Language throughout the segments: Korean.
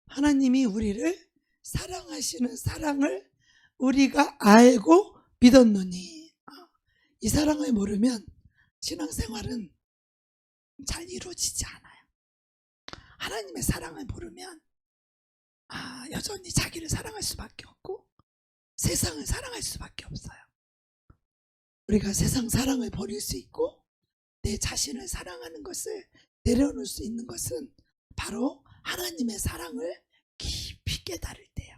하나님이 우리를 사랑하시는 사랑을 우리가 알고 믿었노니. 이 사랑을 모르면 신앙생활은 잘 이루어지지 않아요. 하나님의 사랑을 모르면 여전히 자기를 사랑할 수밖에 없고 세상을 사랑할 수밖에 없어요. 우리가 세상 사랑을 버릴 수 있고 내 자신을 사랑하는 것을 내려놓을 수 있는 것은 바로 하나님의 사랑을 깊이 깨달을 때요.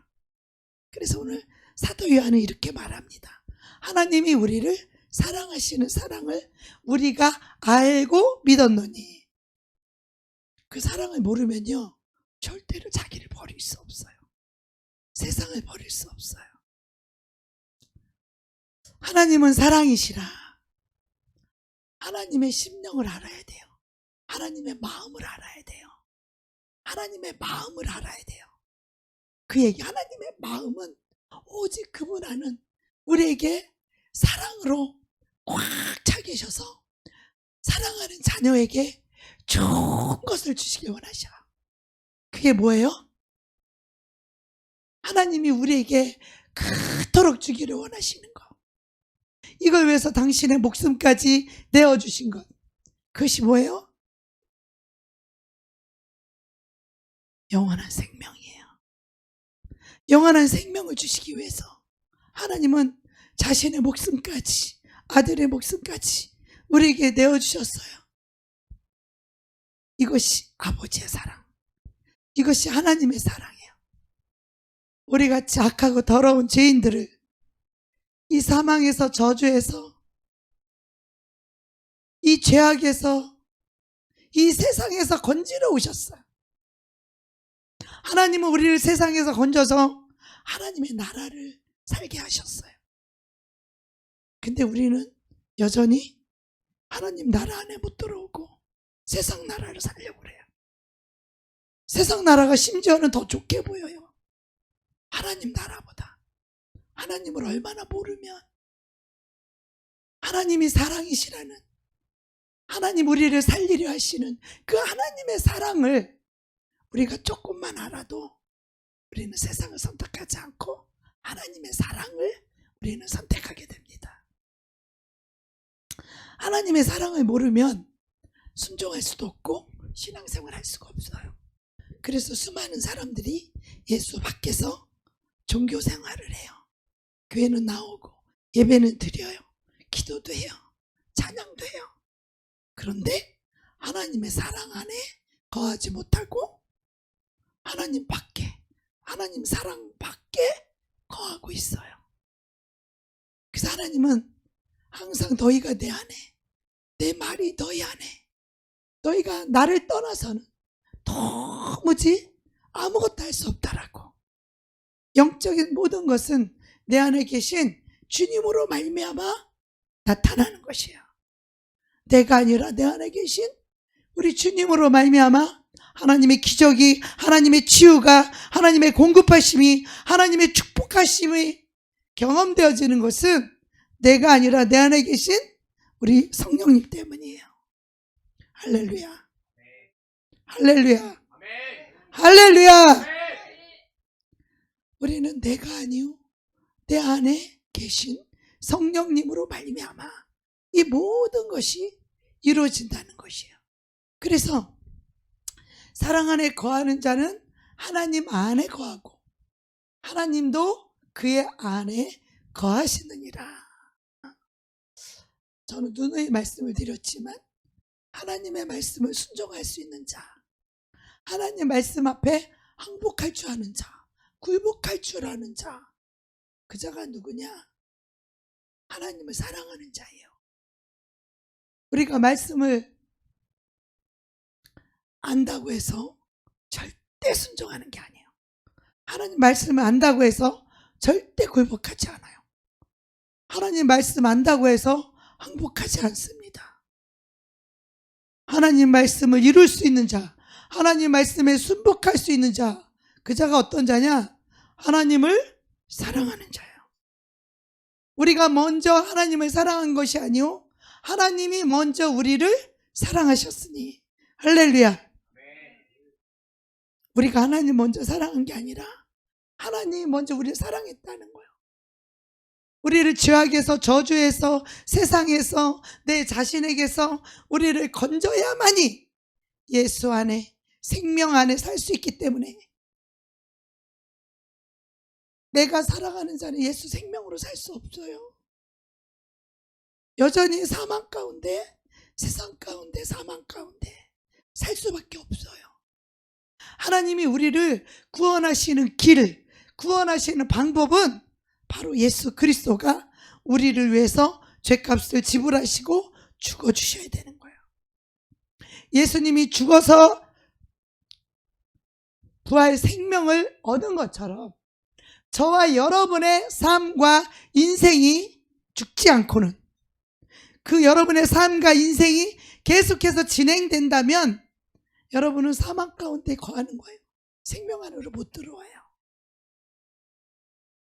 그래서 오늘 사도 요한은 이렇게 말합니다. 하나님이 우리를 사랑하시는 사랑을 우리가 알고 믿었노니. 그 사랑을 모르면요 절대로 자기를 버릴 수 없어요. 세상을 버릴 수 없어요. 하나님은 사랑이시라. 하나님의 심령을 알아야 돼요. 하나님의 마음을 알아야 돼요. 하나님의 마음을 알아야 돼요. 그 얘기, 하나님의 마음은 오직 그분 아는 우리에게 사랑으로 꽉 차 계셔서 사랑하는 자녀에게 좋은 것을 주시길 원하셔. 그게 뭐예요? 하나님이 우리에게 그토록 주기를 원하시는 것. 이걸 위해서 당신의 목숨까지 내어주신 것. 그것이 뭐예요? 영원한 생명이에요. 영원한 생명을 주시기 위해서 하나님은 자신의 목숨까지, 아들의 목숨까지 우리에게 내어주셨어요. 이것이 아버지의 사랑, 이것이 하나님의 사랑이에요. 우리같이 악하고 더러운 죄인들을 이 사망에서, 저주에서, 이 죄악에서, 이 세상에서 건지러 오셨어요. 하나님은 우리를 세상에서 건져서 하나님의 나라를 살게 하셨어요. 근데 우리는 여전히 하나님 나라 안에 못 들어오고 세상 나라를 살려고 그래요. 세상 나라가 심지어는 더 좋게 보여요. 하나님 나라보다. 하나님을 얼마나 모르면, 하나님이 사랑이시라는, 하나님 우리를 살리려 하시는 그 하나님의 사랑을 우리가 조금만 알아도 우리는 세상을 선택하지 않고 하나님의 사랑을 우리는 선택하게 됩니다. 하나님의 사랑을 모르면 순종할 수도 없고 신앙생활 할 수가 없어요. 그래서 수많은 사람들이 예수 밖에서 종교 생활을 해요. 교회는 나오고 예배는 드려요. 기도도 해요. 찬양도 해요. 그런데 하나님의 사랑 안에 거하지 못하고 하나님 밖에, 하나님 사랑 밖에 거하고 있어요. 그래서 하나님은 항상 너희가 내 안에, 내 말이 너희 안에, 너희가 나를 떠나서는 도무지 아무것도 할 수 없다라고. 영적인 모든 것은 내 안에 계신 주님으로 말미암아 나타나는 것이에요. 내가 아니라 내 안에 계신 우리 주님으로 말미암아 하나님의 기적이, 하나님의 치유가, 하나님의 공급하심이, 하나님의 축복하심이 경험되어지는 것은 내가 아니라 내 안에 계신 우리 성령님 때문이에요. 할렐루야. 할렐루야. 할렐루야. 우리는 내가 아니요 내 안에 계신 성령님으로 말미암아 이 모든 것이 이루어진다는 것이에요. 그래서 사랑 안에 거하는 자는 하나님 안에 거하고 하나님도 그의 안에 거하시느니라. 저는 누누이 말씀을 드렸지만 하나님의 말씀을 순종할 수 있는 자, 하나님 말씀 앞에 항복할 줄 아는 자, 굴복할 줄 아는 자, 그 자가 누구냐? 하나님을 사랑하는 자예요. 우리가 말씀을 안다고 해서 절대 순종하는 게 아니에요. 하나님 말씀을 안다고 해서 절대 굴복하지 않아요. 하나님 말씀 안다고 해서 항복하지 않습니다. 하나님 말씀을 이룰 수 있는 자, 하나님 말씀에 순복할 수 있는 자, 그 자가 어떤 자냐? 하나님을 사랑하는 자예요. 우리가 먼저 하나님을 사랑한 것이 아니요 하나님이 먼저 우리를 사랑하셨으니. 할렐루야. 우리가 하나님 먼저 사랑한 게 아니라 하나님이 먼저 우리를 사랑했다는 거예요. 우리를 죄악에서, 저주에서, 세상에서, 내 자신에게서 우리를 건져야만이 예수 안에, 생명 안에 살 수 있기 때문에 내가 살아가는 자는 예수 생명으로 살 수 없어요. 여전히 사망 가운데, 세상 가운데, 사망 가운데 살 수밖에 없어요. 하나님이 우리를 구원하시는 길, 구원하시는 방법은 바로 예수 그리스도가 우리를 위해서 죄값을 지불하시고 죽어주셔야 되는 거예요. 예수님이 죽어서 부활 생명을 얻은 것처럼 저와 여러분의 삶과 인생이 죽지 않고는, 그 여러분의 삶과 인생이 계속해서 진행된다면 여러분은 사망 가운데 거하는 거예요. 생명 안으로 못 들어와요.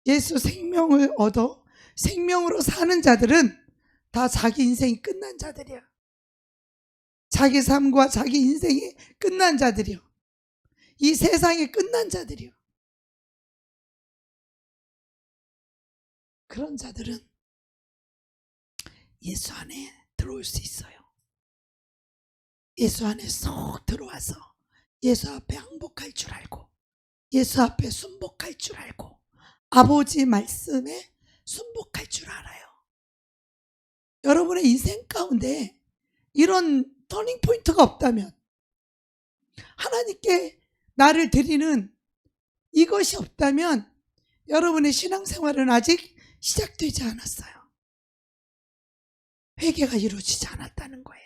예수 생명을 얻어 생명으로 사는 자들은 다 자기 인생이 끝난 자들이야. 자기 삶과 자기 인생이 끝난 자들이요. 이 세상이 끝난 자들이요. 그런 자들은 예수 안에 들어올 수 있어요. 예수 안에 쏙 들어와서 예수 앞에 항복할 줄 알고, 예수 앞에 순복할 줄 알고, 아버지 말씀에 순복할 줄 알아요. 여러분의 인생 가운데 이런 터닝 포인트가 없다면, 하나님께 나를 드리는 이것이 없다면 여러분의 신앙생활은 아직 시작되지 않았어요. 회개가 이루어지지 않았다는 거예요.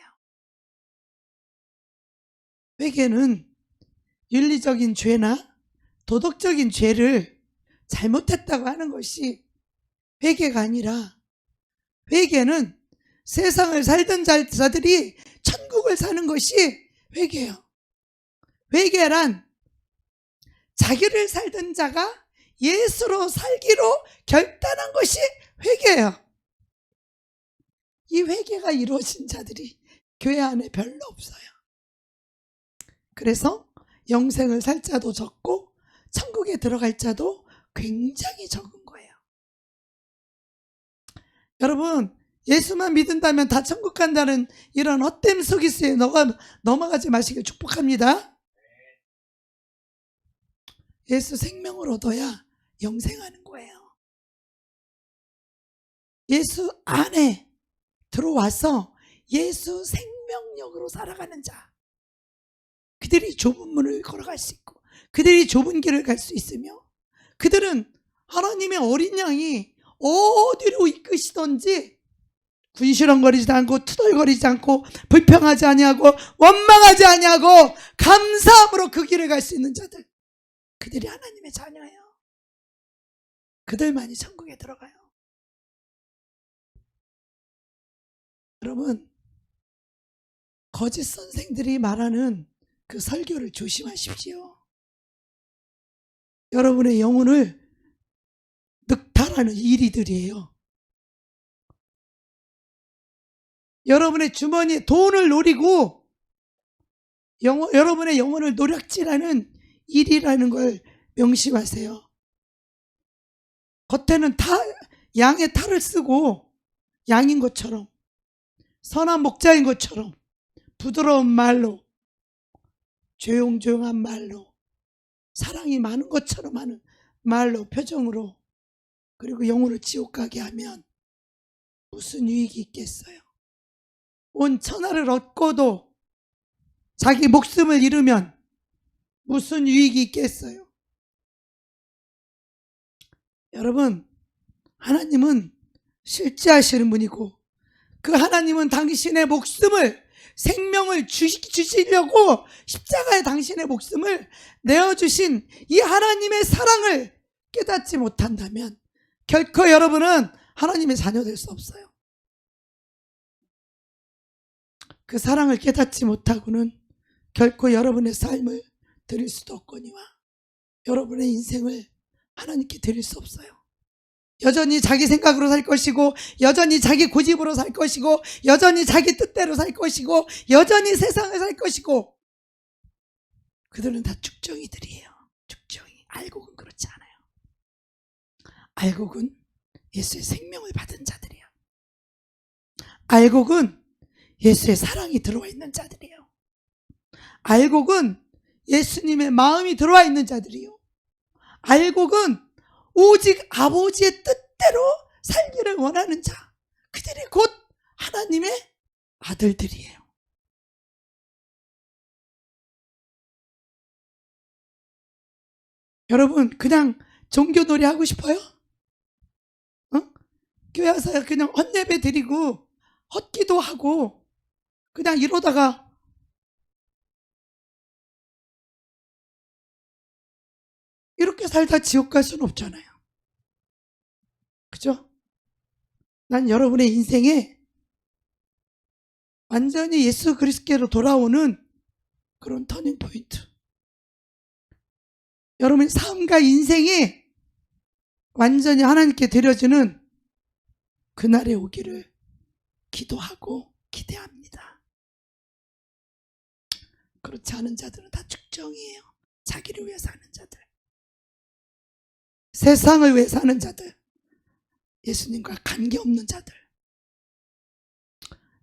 회개는 윤리적인 죄나 도덕적인 죄를 잘못했다고 하는 것이 회개가 아니라, 회개는 세상을 살던 자들이 천국을 사는 것이 회개예요. 회개란 자기를 살던 자가 예수로 살기로 결단한 것이 회개예요. 이 회개가 이루어진 자들이 교회 안에 별로 없어요. 그래서 영생을 살 자도 적고 천국에 들어갈 자도 굉장히 적은 거예요. 여러분, 예수만 믿는다면 다 천국 간다는 이런 헛됨 속이수에 넘어가지 마시길 축복합니다. 예수 생명을 얻어야 영생하는 거예요. 예수 안에 들어와서 예수 생명력으로 살아가는 자, 그들이 좁은 문을 걸어갈 수 있고, 그들이 좁은 길을 갈 수 있으며, 그들은 하나님의 어린 양이 어디로 이끄시던지 군시렁거리지 않고 투덜거리지 않고 불평하지 아니하고 원망하지 아니하고 감사함으로 그 길을 갈 수 있는 자들, 그들이 하나님의 자녀예요. 그들만이 천국에 들어가요. 여러분, 거짓 선생들이 말하는 그 설교를 조심하십시오. 여러분의 영혼을 늑탈하는 이리들이에요. 여러분의 주머니에 돈을 노리고 여러분의 영혼을 노략질하는 일이라는 걸 명심하세요. 겉에는 양의 탈을 쓰고 양인 것처럼, 선한 목자인 것처럼 부드러운 말로, 조용조용한 말로, 사랑이 많은 것처럼 하는 말로, 표정으로, 그리고 영혼을 지옥 가게 하면 무슨 유익이 있겠어요? 온 천하를 얻고도 자기 목숨을 잃으면 무슨 유익이 있겠어요? 여러분, 하나님은 실제하시는 분이고, 그 하나님은 당신의 목숨을, 생명을 주시려고 십자가에 당신의 목숨을 내어주신 이 하나님의 사랑을 깨닫지 못한다면 결코 여러분은 하나님의 자녀 될 수 없어요. 그 사랑을 깨닫지 못하고는 결코 여러분의 삶을 드릴 수도 없거니와 여러분의 인생을 하나님께 드릴 수 없어요. 여전히 자기 생각으로 살 것이고, 여전히 자기 고집으로 살 것이고, 여전히 자기 뜻대로 살 것이고, 여전히 세상을 살 것이고, 그들은 다 죽정이들이에요. 죽정이. 알곡은 그렇지 않아요. 알곡은 예수의 생명을 받은 자들이에요. 알곡은 예수의 사랑이 들어와 있는 자들이에요. 알곡은 예수님의 마음이 들어와 있는 자들이요. 알곡은 오직 아버지의 뜻대로 살기를 원하는 자, 그들이 곧 하나님의 아들들이에요. 여러분, 그냥 종교놀이 하고 싶어요? 교회 와서 그냥 헛예배 드리고 헛기도 하고 그냥 이러다가 이렇게 살다 지옥 갈 수는 없잖아요. 그죠? 난 여러분의 인생에 완전히 예수 그리스도께로 돌아오는 그런 터닝 포인트, 여러분의 삶과 인생이 완전히 하나님께 드려지는 그날에 오기를 기도하고 기대합니다. 그렇지 않은 자들은 다 죽정이에요. 자기를 위해 사는 자들, 세상을 위해 사는 자들, 예수님과 관계없는 자들.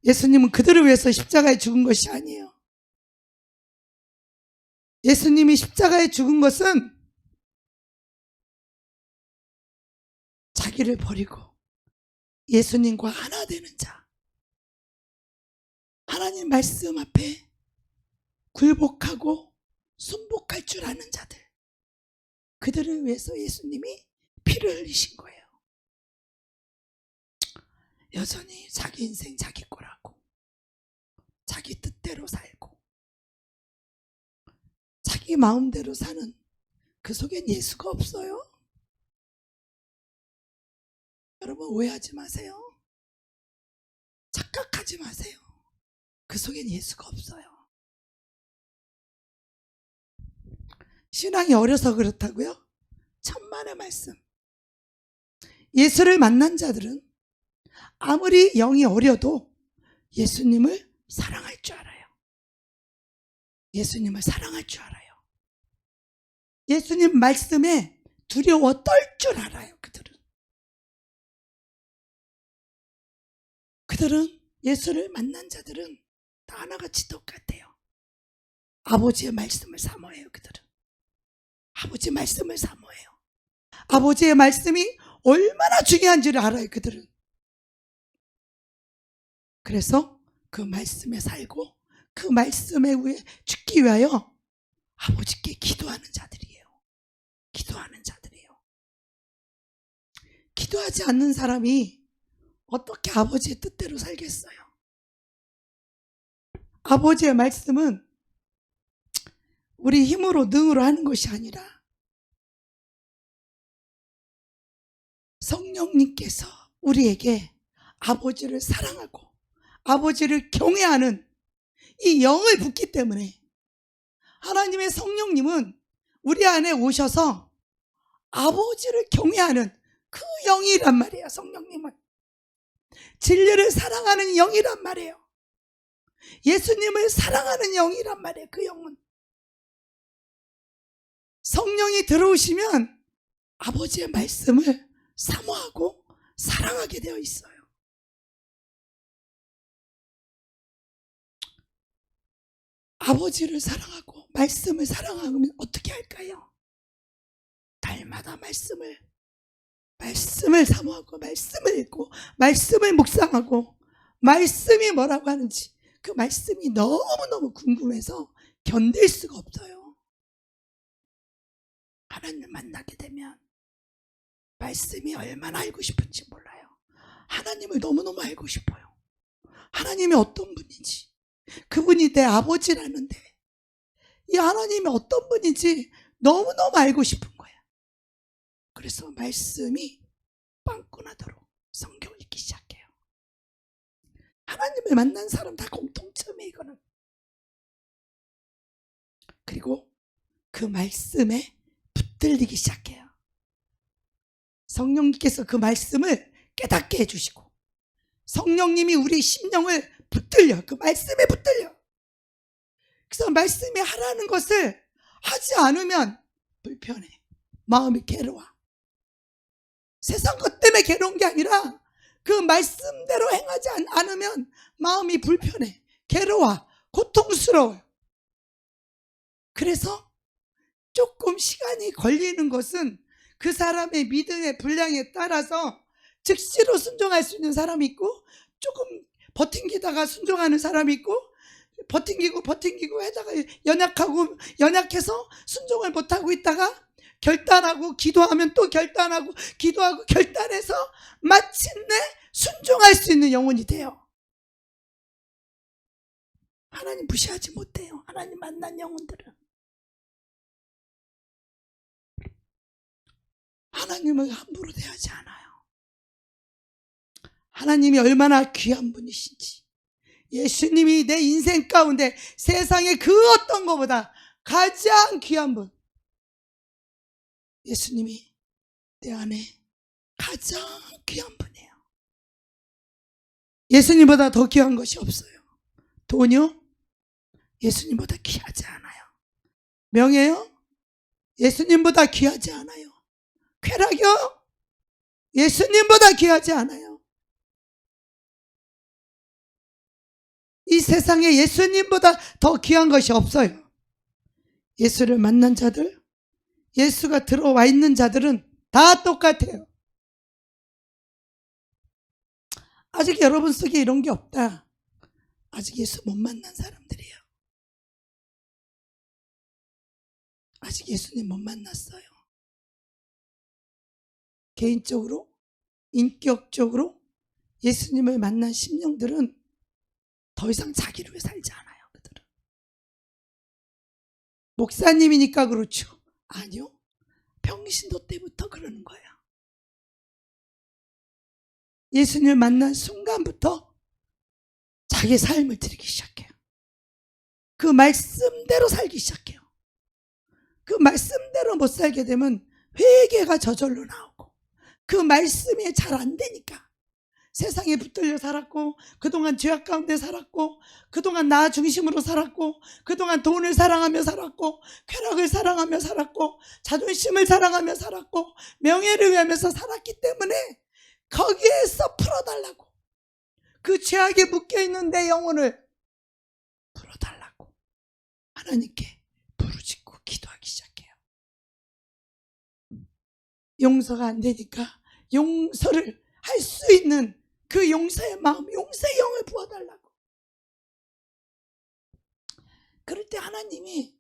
예수님은 그들을 위해서 십자가에 죽은 것이 아니에요. 예수님이 십자가에 죽은 것은 자기를 버리고 예수님과 하나 되는 자, 하나님 말씀 앞에 굴복하고 순복할 줄 아는 자들, 그들을 위해서 예수님이 피를 흘리신 거예요. 여전히 자기 인생 자기 거라고, 자기 뜻대로 살고 자기 마음대로 사는 그 속엔 예수가 없어요. 여러분, 오해하지 마세요. 착각하지 마세요. 그 속엔 예수가 없어요. 신앙이 어려서 그렇다고요? 천만의 말씀. 예수를 만난 자들은 아무리 영이 어려도 예수님을 사랑할 줄 알아요. 예수님을 사랑할 줄 알아요. 예수님 말씀에 두려워 떨 줄 알아요. 그들은 예수를 만난 자들은 다 하나같이 똑같아요. 아버지의 말씀을 사모해요. 그들은 아버지의 말씀을 사모해요. 아버지의 말씀이 얼마나 중요한지를 알아요. 그들은. 그래서 그 말씀에 살고 그 말씀에 위해 죽기 위하여 아버지께 기도하는 자들이에요. 기도하는 자들이에요. 기도하지 않는 사람이 어떻게 아버지의 뜻대로 살겠어요? 아버지의 말씀은 우리 힘으로 능으로 하는 것이 아니라 성령님께서 우리에게 아버지를 사랑하고 아버지를 경외하는 이 영을 붓기 때문에, 하나님의 성령님은 우리 안에 오셔서 아버지를 경외하는 그 영이란 말이에요. 성령님은 진리를 사랑하는 영이란 말이에요. 예수님을 사랑하는 영이란 말이에요. 그 영은. 성령이 들어오시면 아버지의 말씀을 사모하고 사랑하게 되어 있어요. 아버지를 사랑하고 말씀을 사랑하면 어떻게 할까요? 날마다 말씀을 사모하고 말씀을 읽고 말씀을 묵상하고 말씀이 뭐라고 하는지 그 말씀이 너무너무 궁금해서 견딜 수가 없어요. 하나님을 만나게 되면 말씀이 얼마나 알고 싶은지 몰라요. 하나님을 너무너무 알고 싶어요. 하나님이 어떤 분인지, 그분이 내 아버지라는데 이 하나님이 어떤 분인지 너무너무 알고 싶은 거야. 그래서 말씀이 빵꾸나도록 성경을 읽기 시작해요. 하나님을 만난 사람 다 공통점이에요. 이거는. 그리고 그 말씀에 붙들리기 시작해요. 성령님께서 그 말씀을 깨닫게 해주시고 성령님이 우리 심령을 붙들려, 그 말씀에 붙들려. 그래서 말씀이 하라는 것을 하지 않으면 불편해. 마음이 괴로워. 세상 것 때문에 괴로운 게 아니라 그 말씀대로 행하지 않으면 마음이 불편해. 괴로워. 고통스러워요. 그래서 조금 시간이 걸리는 것은 그 사람의 믿음의 분량에 따라서 즉시로 순종할 수 있는 사람이 있고, 조금 버팅기다가 순종하는 사람이 있고, 버팅기고 하다가 연약해서 순종을 못하고 있다가 결단하고 기도하면 또 결단하고 기도하고 결단해서 마침내 순종할 수 있는 영혼이 돼요. 하나님 무시하지 못해요. 하나님 만난 영혼들은 하나님을 함부로 대하지 않아요. 하나님이 얼마나 귀한 분이신지, 예수님이 내 인생 가운데 세상의 그 어떤 것보다 가장 귀한 분, 예수님이 내 안에 가장 귀한 분이에요. 예수님보다 더 귀한 것이 없어요. 돈이요? 예수님보다 귀하지 않아요. 명예요? 예수님보다 귀하지 않아요. 쾌락이요? 예수님보다 귀하지 않아요. 이 세상에 예수님보다 더 귀한 것이 없어요. 예수를 만난 자들, 예수가 들어와 있는 자들은 다 똑같아요. 아직 여러분 속에 이런 게 없다. 아직 예수 못 만난 사람들이에요. 아직 예수님 못 만났어요. 개인적으로, 인격적으로 예수님을 만난 심령들은 더 이상 자기를 위해 살지 않아요. 그들은 목사님이니까 그렇죠. 아니요, 평신도 때부터 그러는 거예요. 예수님을 만난 순간부터 자기 삶을 드리기 시작해요. 그 말씀대로 살기 시작해요. 그 말씀대로 못 살게 되면 회개가 저절로 나오고, 그 말씀이 잘 안 되니까 세상에 붙들려 살았고, 그동안 죄악 가운데 살았고, 그동안 나 중심으로 살았고, 그동안 돈을 사랑하며 살았고, 쾌락을 사랑하며 살았고, 자존심을 사랑하며 살았고, 명예를 위하면서 살았기 때문에 거기에서 풀어달라고, 그 죄악에 묶여있는 내 영혼을 풀어달라고 하나님께 부르짖고 기도하기 시작해요. 용서가 안 되니까 용서를 할 수 있는 그 용서의 마음, 용서의 영을 부어달라고. 그럴 때 하나님이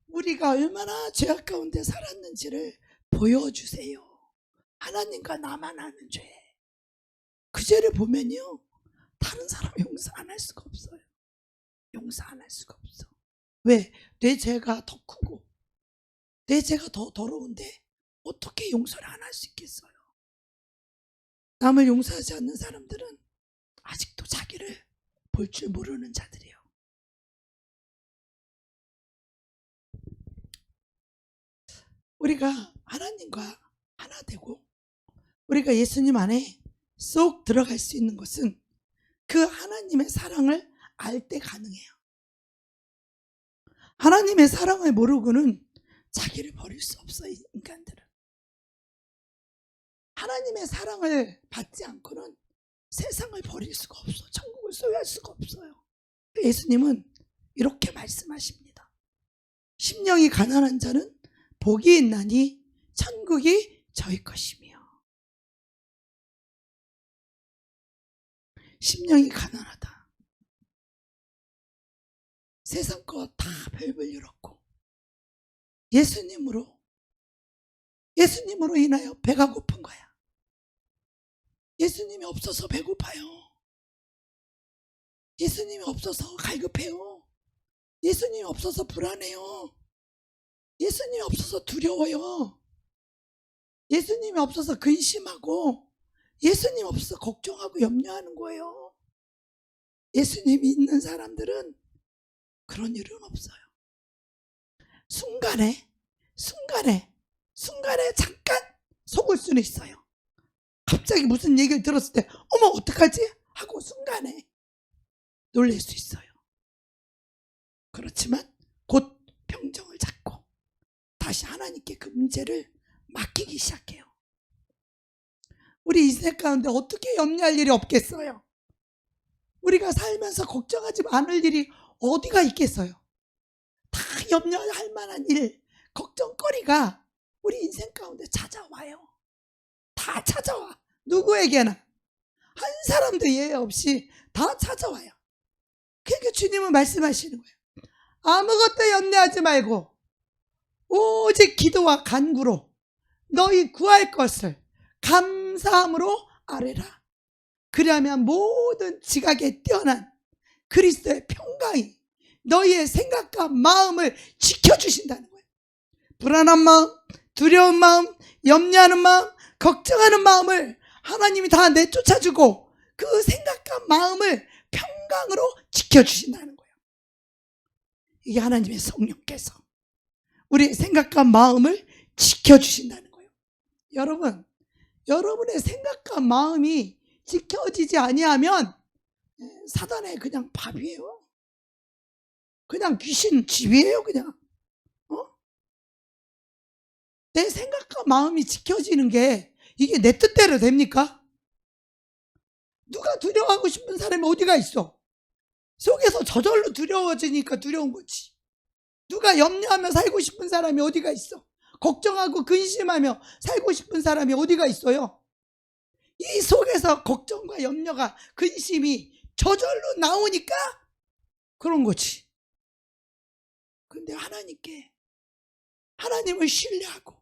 우리가 얼마나 죄악 가운데 살았는지를 보여주세요. 하나님과 나만 아는 죄, 그 죄를 보면요, 다른 사람 용서 안 할 수가 없어요. 용서 안 할 수가 없어. 왜? 내 죄가 더 크고 내 죄가 더 더러운데 어떻게 용서를 안 할 수 있겠어요? 남을 용서하지 않는 사람들은 아직도 자기를 볼 줄 모르는 자들이에요. 우리가 하나님과 하나 되고 우리가 예수님 안에 쏙 들어갈 수 있는 것은 그 하나님의 사랑을 알 때 가능해요. 하나님의 사랑을 모르고는 자기를 버릴 수 없어요. 인간들은 하나님의 사랑을 받지 않고는 세상을 버릴 수가 없어. 천국을 소유할 수가 없어요. 예수님은 이렇게 말씀하십니다. 심령이 가난한 자는 복이 있나니 천국이 저희 것이며. 심령이 가난하다. 세상 거 다 별볼 일 없고 예수님으로 인하여 배가 고픈 거야. 예수님이 없어서 배고파요. 예수님이 없어서 갈급해요. 예수님이 없어서 불안해요. 예수님이 없어서 두려워요. 예수님이 없어서 근심하고, 예수님 없어서 걱정하고 염려하는 거예요. 예수님이 있는 사람들은 그런 일은 없어요. 순간에 잠깐 속을 수는 있어요. 갑자기 무슨 얘기를 들었을 때 어머 어떡하지? 하고 순간에 놀랄 수 있어요. 그렇지만 곧 평정을 잡고 다시 하나님께 그 문제를 맡기기 시작해요. 우리 인생 가운데 어떻게 염려할 일이 없겠어요? 우리가 살면서 걱정하지 않을 일이 어디가 있겠어요? 다 염려할 만한 일, 걱정거리가 우리 인생 가운데 찾아와요. 다 찾아와. 누구에게나. 한 사람도 예외 없이 다 찾아와요. 그러니까 주님은 말씀하시는 거예요. 아무것도 염려하지 말고 오직 기도와 간구로 너희 구할 것을 감사함으로 아뢰라. 그러면 모든 지각에 뛰어난 그리스도의 평강이 너희의 생각과 마음을 지켜주신다는 거예요. 불안한 마음, 두려운 마음, 염려하는 마음, 걱정하는 마음을 하나님이 다 내쫓아주고 그 생각과 마음을 평강으로 지켜주신다는 거예요. 이게 하나님의 성령께서 우리의 생각과 마음을 지켜주신다는 거예요. 여러분, 여러분의 생각과 마음이 지켜지지 아니하면 사단의 그냥 밥이에요. 그냥 귀신 집이에요. 그냥 내 생각과 마음이 지켜지는 게 이게 내 뜻대로 됩니까? 누가 두려워하고 싶은 사람이 어디가 있어? 속에서 저절로 두려워지니까 두려운 거지. 누가 염려하며 살고 싶은 사람이 어디가 있어? 걱정하고 근심하며 살고 싶은 사람이 어디가 있어요? 이 속에서 걱정과 염려가, 근심이 저절로 나오니까 그런 거지. 그런데 하나님을 신뢰하고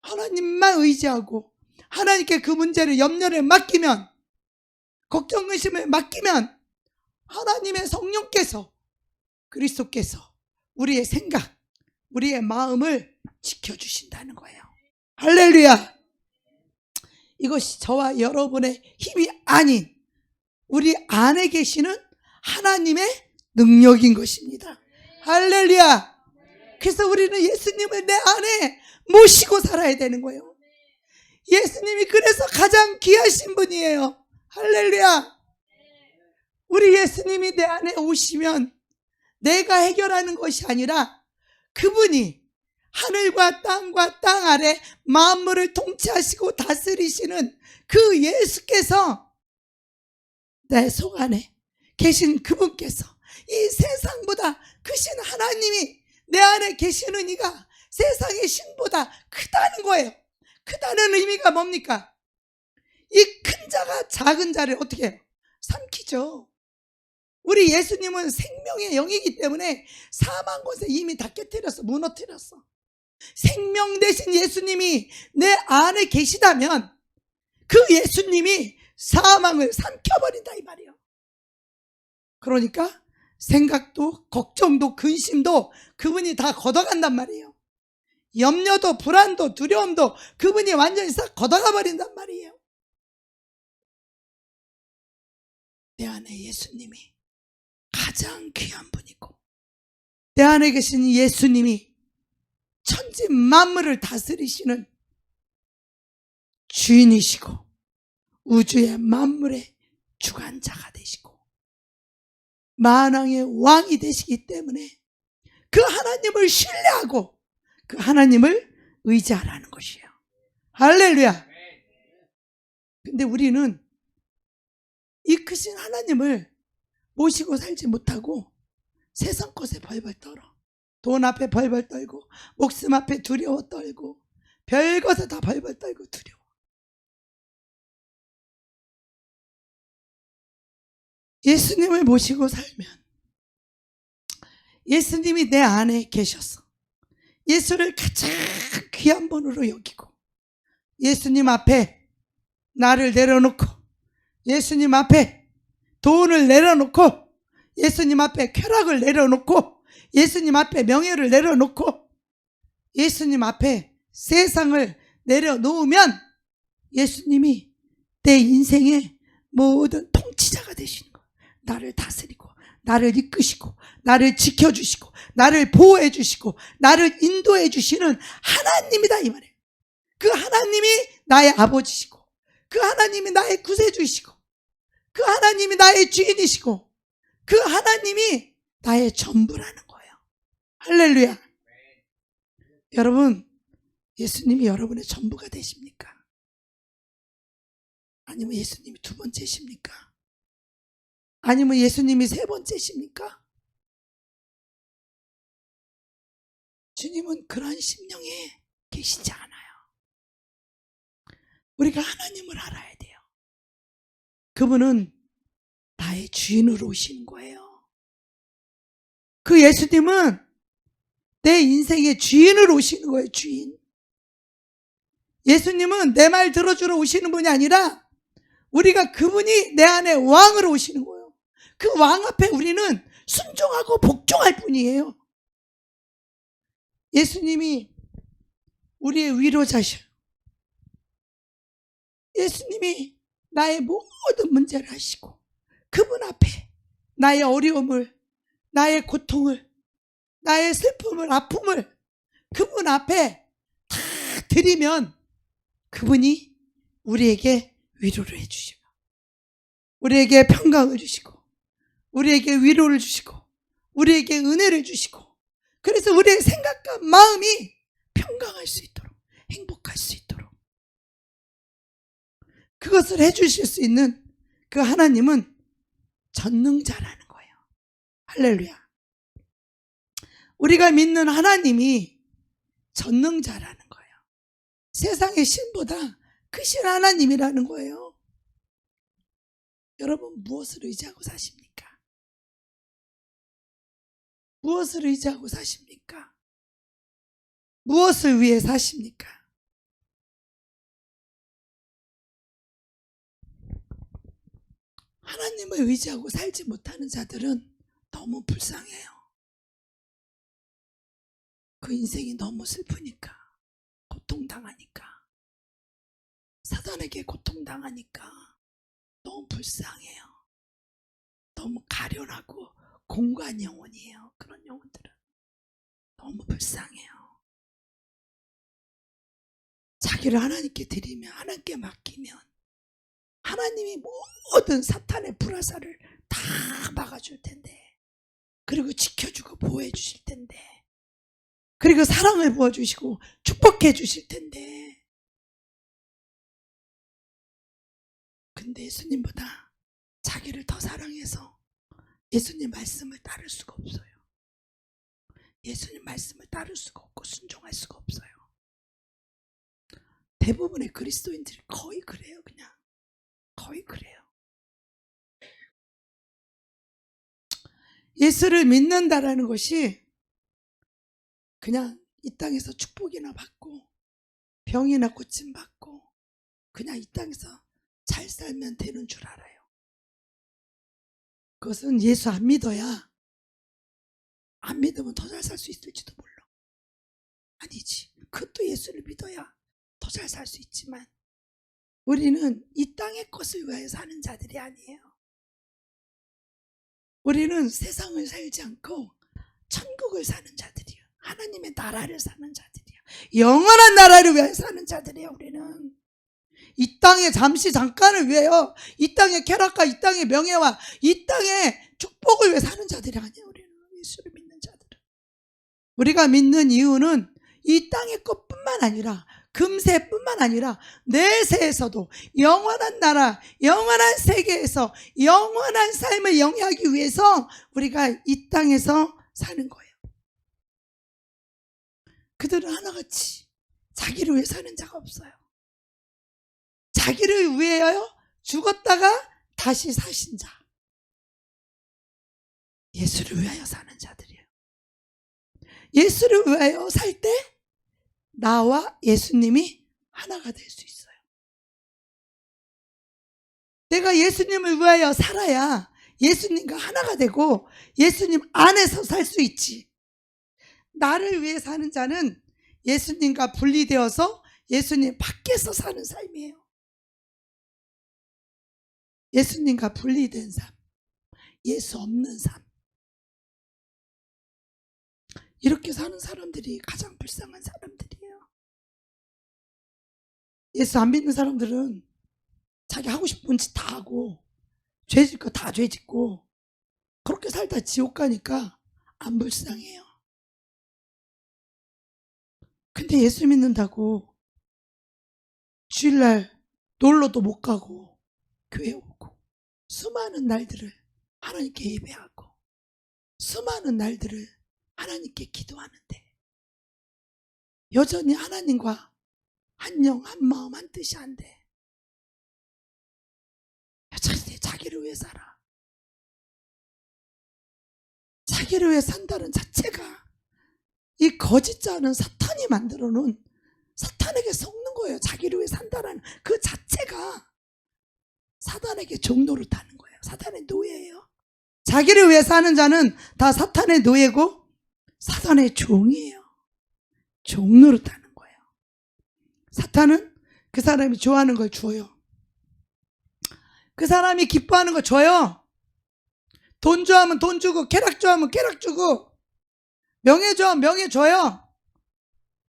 하나님만 의지하고 하나님께 그 문제를, 염려를 맡기면, 걱정, 근심을 맡기면 하나님의 성령께서, 그리스도께서 우리의 생각, 우리의 마음을 지켜주신다는 거예요. 할렐루야. 이것이 저와 여러분의 힘이 아닌 우리 안에 계시는 하나님의 능력인 것입니다. 할렐루야. 그래서 우리는 예수님을 내 안에 모시고 살아야 되는 거예요. 예수님이 그래서 가장 귀하신 분이에요. 할렐루야. 우리 예수님이 내 안에 오시면 내가 해결하는 것이 아니라 그분이 하늘과 땅과 땅 아래 만물을 통치하시고 다스리시는 그 예수께서, 내 속 안에 계신 그분께서, 이 세상보다 크신 하나님이 내 안에 계시는 이가 세상의 신보다 크다는 거예요. 크다는 의미가 뭡니까? 이 큰 자가 작은 자를 어떻게 해요? 삼키죠. 우리 예수님은 생명의 영이기 때문에 사망 곳에 이미 다 깨뜨렸어, 무너뜨렸어. 생명 되신 예수님이 내 안에 계시다면 그 예수님이 사망을 삼켜버린다 이 말이에요. 그러니까 생각도 걱정도 근심도 그분이 다 걷어간단 말이에요. 염려도 불안도 두려움도 그분이 완전히 싹 걷어가 버린단 말이에요. 내 안에 예수님이 가장 귀한 분이고, 내 안에 계신 예수님이 천지 만물을 다스리시는 주인이시고 우주의 만물의 주관자가 되시고 만왕의 왕이 되시기 때문에 그 하나님을 신뢰하고 그 하나님을 의지하라는 것이에요. 할렐루야. 근데 우리는 이 크신 하나님을 모시고 살지 못하고 세상 것에 벌벌 떨어. 돈 앞에 벌벌 떨고 목숨 앞에 두려워 떨고 별것에 다 벌벌 떨고 두려워. 예수님을 모시고 살면 예수님이 내 안에 계셔서 예수를 가장 귀한 분으로 여기고 예수님 앞에 나를 내려놓고 예수님 앞에 돈을 내려놓고 예수님 앞에 쾌락을 내려놓고 예수님 앞에 명예를 내려놓고 예수님 앞에 세상을 내려놓으면 예수님이 내 인생의 모든 통치자가 되시는 거예요. 나를 다스리고 나를 이끄시고 나를 지켜주시고 나를 보호해 주시고 나를 인도해 주시는 하나님이다 이 말이에요. 그 하나님이 나의 아버지시고 그 하나님이 나의 구세주이시고 그 하나님이 나의 주인이시고 그 하나님이 나의 전부라는 거예요. 할렐루야. 여러분, 예수님이 여러분의 전부가 되십니까? 아니면 예수님이 두 번째십니까? 아니면 예수님이 세 번째십니까? 주님은 그러한 심령에 계시지 않아요. 우리가 하나님을 알아야 돼요. 그분은 나의 주인으로 오시는 거예요. 그 예수님은 내 인생의 주인으로 오시는 거예요. 주인. 예수님은 내 말 들어주러 오시는 분이 아니라 우리가 그분이 내 안에 왕으로 오시는 거예요. 그 왕 앞에 우리는 순종하고 복종할 뿐이에요. 예수님이 우리의 위로자셔요. 예수님이 나의 모든 문제를 하시고 그분 앞에 나의 어려움을, 나의 고통을, 나의 슬픔을, 아픔을 그분 앞에 다 드리면 그분이 우리에게 위로를 해주시고 우리에게 평강을 주시고 우리에게 위로를 주시고 우리에게 은혜를 주시고 그래서 우리의 생각과 마음이 평강할 수 있도록 행복할 수 있도록 그것을 해주실 수 있는 그 하나님은 전능자라는 거예요. 할렐루야. 우리가 믿는 하나님이 전능자라는 거예요. 세상의 신보다 크신 하나님이라는 거예요. 여러분 무엇을 의지하고 사십니까? 무엇을 의지하고 사십니까? 무엇을 위해 사십니까? 하나님을 의지하고 살지 못하는 자들은 너무 불쌍해요. 그 인생이 너무 슬프니까, 고통당하니까, 사단에게 고통당하니까 너무 불쌍해요. 너무 가련하고 공고한 영혼이에요. 그런 영혼들은 너무 불쌍해요. 자기를 하나님께 드리면, 하나님께 맡기면 하나님이 모든 사탄의 불화살을 다 막아줄 텐데, 그리고 지켜주고 보호해 주실 텐데, 그리고 사랑을 부어주시고 축복해 주실 텐데, 근데 예수님보다 자기를 더 사랑해서 예수님 말씀을 따를 수가 없어요. 예수님 말씀을 따를 수가 없고 순종할 수가 없어요. 대부분의 그리스도인들이 거의 그래요. 그냥 거의 그래요. 예수를 믿는다라는 것이 그냥 이 땅에서 축복이나 받고 병이나 고침 받고 그냥 이 땅에서 잘 살면 되는 줄 알아요. 그것은 예수 안 믿어야, 안 믿으면 더 잘 살 수 있을지도 몰라. 아니지. 그것도 예수를 믿어야 더 잘 살 수 있지만 우리는 이 땅의 것을 위하여 사는 자들이 아니에요. 우리는 세상을 살지 않고 천국을 사는 자들이에요. 하나님의 나라를 사는 자들이에요. 영원한 나라를 위하여 사는 자들이에요. 우리는 이 땅에 잠시 잠깐을 위하여, 이 땅의 쾌락과 이 땅의 명예와 이 땅의 축복을 위해 사는 자들이 아니에요. 우리는 예수를 믿는 자들은. 우리가 믿는 이유는 이 땅의 것뿐만 아니라 금세뿐만 아니라 내세에서도 영원한 나라, 영원한 세계에서 영원한 삶을 영위하기 위해서 우리가 이 땅에서 사는 거예요. 그들은 하나같이 자기를 위해 사는 자가 없어요. 자기를 위하여 죽었다가 다시 사신 자, 예수를 위하여 사는 자들이에요. 예수를 위하여 살 때 나와 예수님이 하나가 될 수 있어요. 내가 예수님을 위하여 살아야 예수님과 하나가 되고 예수님 안에서 살 수 있지. 나를 위해 사는 자는 예수님과 분리되어서 예수님 밖에서 사는 삶이에요. 예수님과 분리된 삶, 예수 없는 삶, 이렇게 사는 사람들이 가장 불쌍한 사람들이에요. 예수 안 믿는 사람들은 자기 하고 싶은 짓 다 하고 죄질 거 다 죄짓고 그렇게 살다 지옥 가니까 안 불쌍해요. 근데 예수 믿는다고 주일날 놀러도 못 가고 교회 오고 수많은 날들을 하나님께 예배하고 수많은 날들을 하나님께 기도하는데 여전히 하나님과 한 영, 한 마음, 한 뜻이 안 돼. 여전히 자기를 위해 살아. 자기를 위해 산다는 자체가 이 거짓자는 사탄이 만들어 놓은 사탄에게 속는 거예요. 자기를 위해 산다는 그 자체가 사탄에게 종노릇하는 거예요. 사탄의 노예예요. 자기를 위해 사는 자는 다 사탄의 노예고 사탄의 종이에요. 종노릇하는 거예요. 사탄은 그 사람이 좋아하는 걸 줘요. 그 사람이 기뻐하는 거 줘요. 돈 좋아하면 돈 주고, 쾌락 좋아하면 쾌락 주고, 명예 좋아하면 명예 줘요.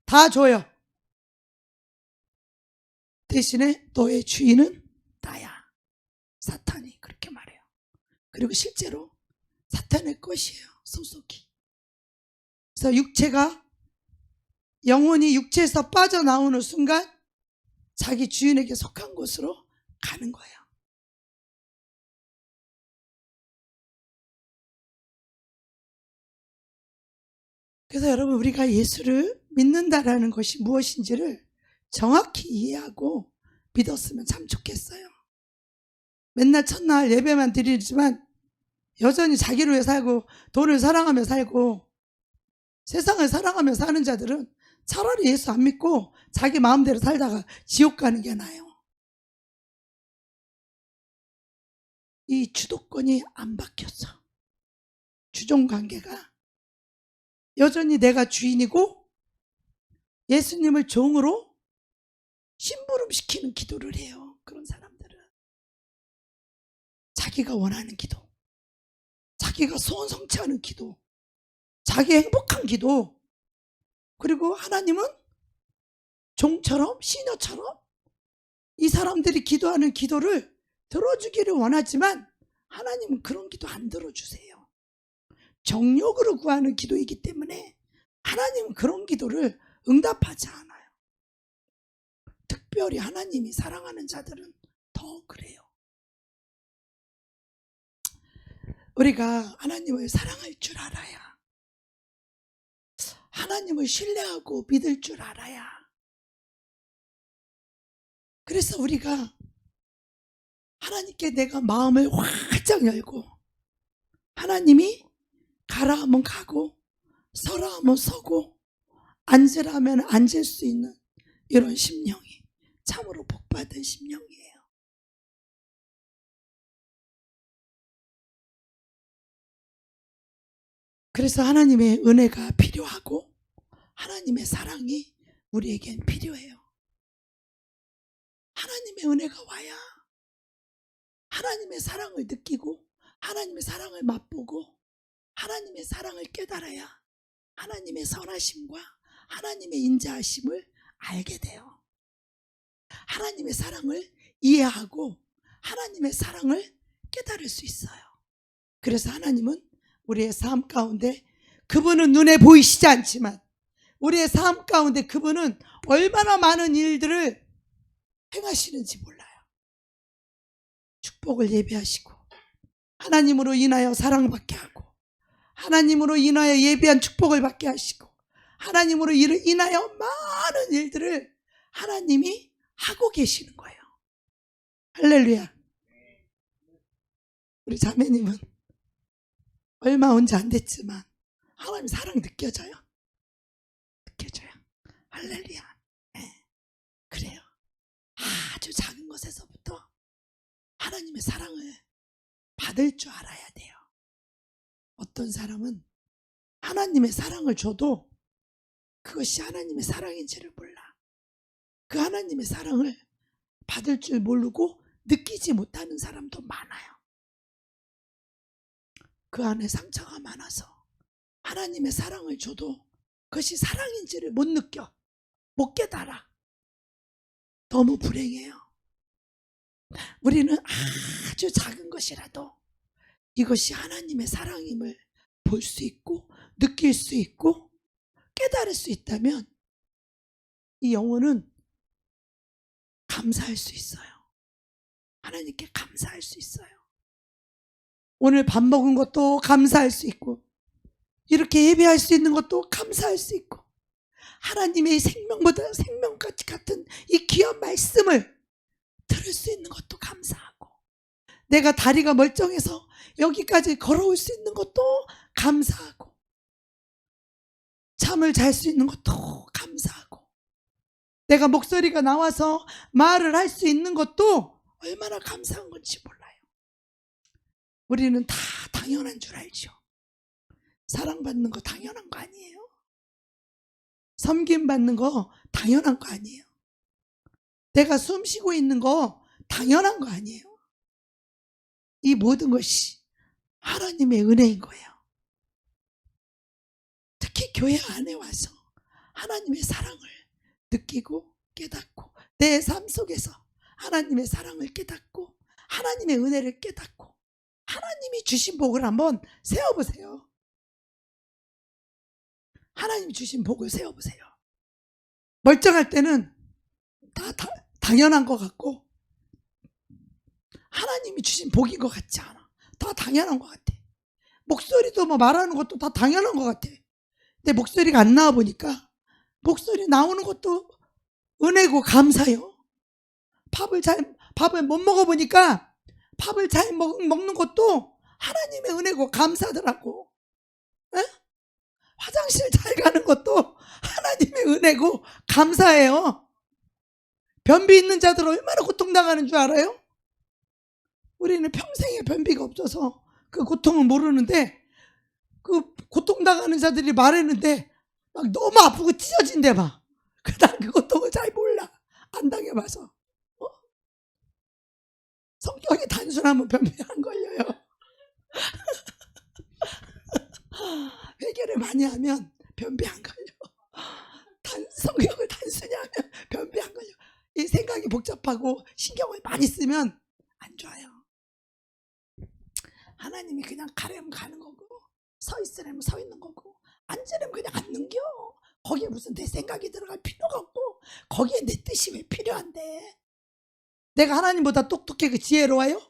다 줘요. 대신에 너의 주인은 나야. 사탄이 그렇게 말해요. 그리고 실제로 사탄의 것이에요. 소속이. 그래서 육체가, 영혼이 육체에서 빠져나오는 순간 자기 주인에게 속한 곳으로 가는 거예요. 그래서 여러분, 우리가 예수를 믿는다라는 것이 무엇인지를 정확히 이해하고 믿었으면 참 좋겠어요. 맨날 첫날 예배만 드리지만 여전히 자기를 위해 살고 돈을 사랑하며 살고 세상을 사랑하며 사는 자들은 차라리 예수 안 믿고 자기 마음대로 살다가 지옥 가는 게 나아요. 이 주도권이 안 바뀌었어. 주종관계가 여전히 내가 주인이고 예수님을 종으로 심부름시키는 기도를 해요. 그런 사람들은 자기가 원하는 기도, 자기가 소원 성취하는 기도, 자기 행복한 기도, 그리고 하나님은 종처럼 시녀처럼 이 사람들이 기도하는 기도를 들어주기를 원하지만 하나님은 그런 기도 안 들어주세요. 정욕으로 구하는 기도이기 때문에 하나님은 그런 기도를 응답하지 않아요. 특별히 하나님이 사랑하는 자들은 더 그래요. 우리가 하나님을 사랑할 줄 알아야, 하나님을 신뢰하고 믿을 줄 알아야, 그래서 우리가 하나님께 내가 마음을 활짝 열고 하나님이 가라 하면 가고 서라 하면 서고 앉으라 하면 앉을 수 있는 이런 심령이 참으로 복받은 심령이에요. 그래서 하나님의 은혜가 필요하고 하나님의 사랑이 우리에겐 필요해요. 하나님의 은혜가 와야 하나님의 사랑을 느끼고 하나님의 사랑을 맛보고 하나님의 사랑을 깨달아야 하나님의 선하심과 하나님의 인자하심을 알게 돼요. 하나님의 사랑을 이해하고 하나님의 사랑을 깨달을 수 있어요. 그래서 하나님은 우리의 삶 가운데, 그분은 눈에 보이시지 않지만 우리의 삶 가운데 그분은 얼마나 많은 일들을 행하시는지 몰라요. 축복을 예배하시고 하나님으로 인하여 사랑받게 하고 하나님으로 인하여 예배한 축복을 받게 하시고 하나님으로 인하여 많은 일들을 하나님이 하고 계시는 거예요. 할렐루야. 우리 자매님은 얼마 온 지 안 됐지만 하나님 사랑 느껴져요? 느껴져요. 할렐루야. 네. 그래요. 아주 작은 것에서부터 하나님의 사랑을 받을 줄 알아야 돼요. 어떤 사람은 하나님의 사랑을 줘도 그것이 하나님의 사랑인지를 몰라. 그 하나님의 사랑을 받을 줄 모르고 느끼지 못하는 사람도 많아요. 그 안에 상처가 많아서 하나님의 사랑을 줘도 그것이 사랑인지를 못 느껴, 못 깨달아. 너무 불행해요. 우리는 아주 작은 것이라도 이것이 하나님의 사랑임을 볼 수 있고 느낄 수 있고 깨달을 수 있다면 이 영혼은 감사할 수 있어요. 하나님께 감사할 수 있어요. 오늘 밥 먹은 것도 감사할 수 있고, 이렇게 예배할 수 있는 것도 감사할 수 있고, 하나님의 생명보다 생명같이 같은 이 귀한 말씀을 들을 수 있는 것도 감사하고, 내가 다리가 멀쩡해서 여기까지 걸어올 수 있는 것도 감사하고, 잠을 잘 수 있는 것도 감사하고, 내가 목소리가 나와서 말을 할 수 있는 것도 얼마나 감사한 건지 몰라요. 우리는 다 당연한 줄 알죠. 사랑받는 거 당연한 거 아니에요? 섬김받는 거 당연한 거 아니에요? 내가 숨 쉬고 있는 거 당연한 거 아니에요? 이 모든 것이 하나님의 은혜인 거예요. 특히 교회 안에 와서 하나님의 사랑을 느끼고 깨닫고, 내 삶 속에서 하나님의 사랑을 깨닫고, 하나님의 은혜를 깨닫고, 하나님이 주신 복을 한번 세어보세요. 하나님이 주신 복을 세어보세요. 멀쩡할 때는 다 당연한 것 같고, 하나님이 주신 복인 것 같지 않아. 다 당연한 것 같아. 목소리도 뭐 말하는 것도 다 당연한 것 같아. 근데 목소리가 안 나와 보니까 목소리 나오는 것도 은혜고 감사해요. 밥을 못 먹어보니까 밥을 잘 먹는 것도 하나님의 은혜고 감사하더라고. 에? 화장실 잘 가는 것도 하나님의 은혜고 감사해요. 변비 있는 자들 얼마나 고통당하는 줄 알아요? 우리는 평생에 변비가 없어서 그 고통을 모르는데, 그 고통당하는 자들이 말했는데 막 너무 아프고 찢어진대 막. 난 그 고통을 잘 몰라. 안 당해봐서. 성격이 단순하면 변비 안 걸려요. 회개를 많이 하면 변비 안 걸려. 성격을 단순히 하면 변비 안 걸려. 이 생각이 복잡하고 신경을 많이 쓰면 안 좋아요. 하나님이 그냥 가려면 가는 거고, 서 있으려면 서 있는 거고, 앉으려면 그냥 앉는 겨. 거기에 무슨 내 생각이 들어갈 필요가 없고, 거기에 내 뜻이 왜 필요한데? 내가 하나님보다 똑똑해 지혜로워요?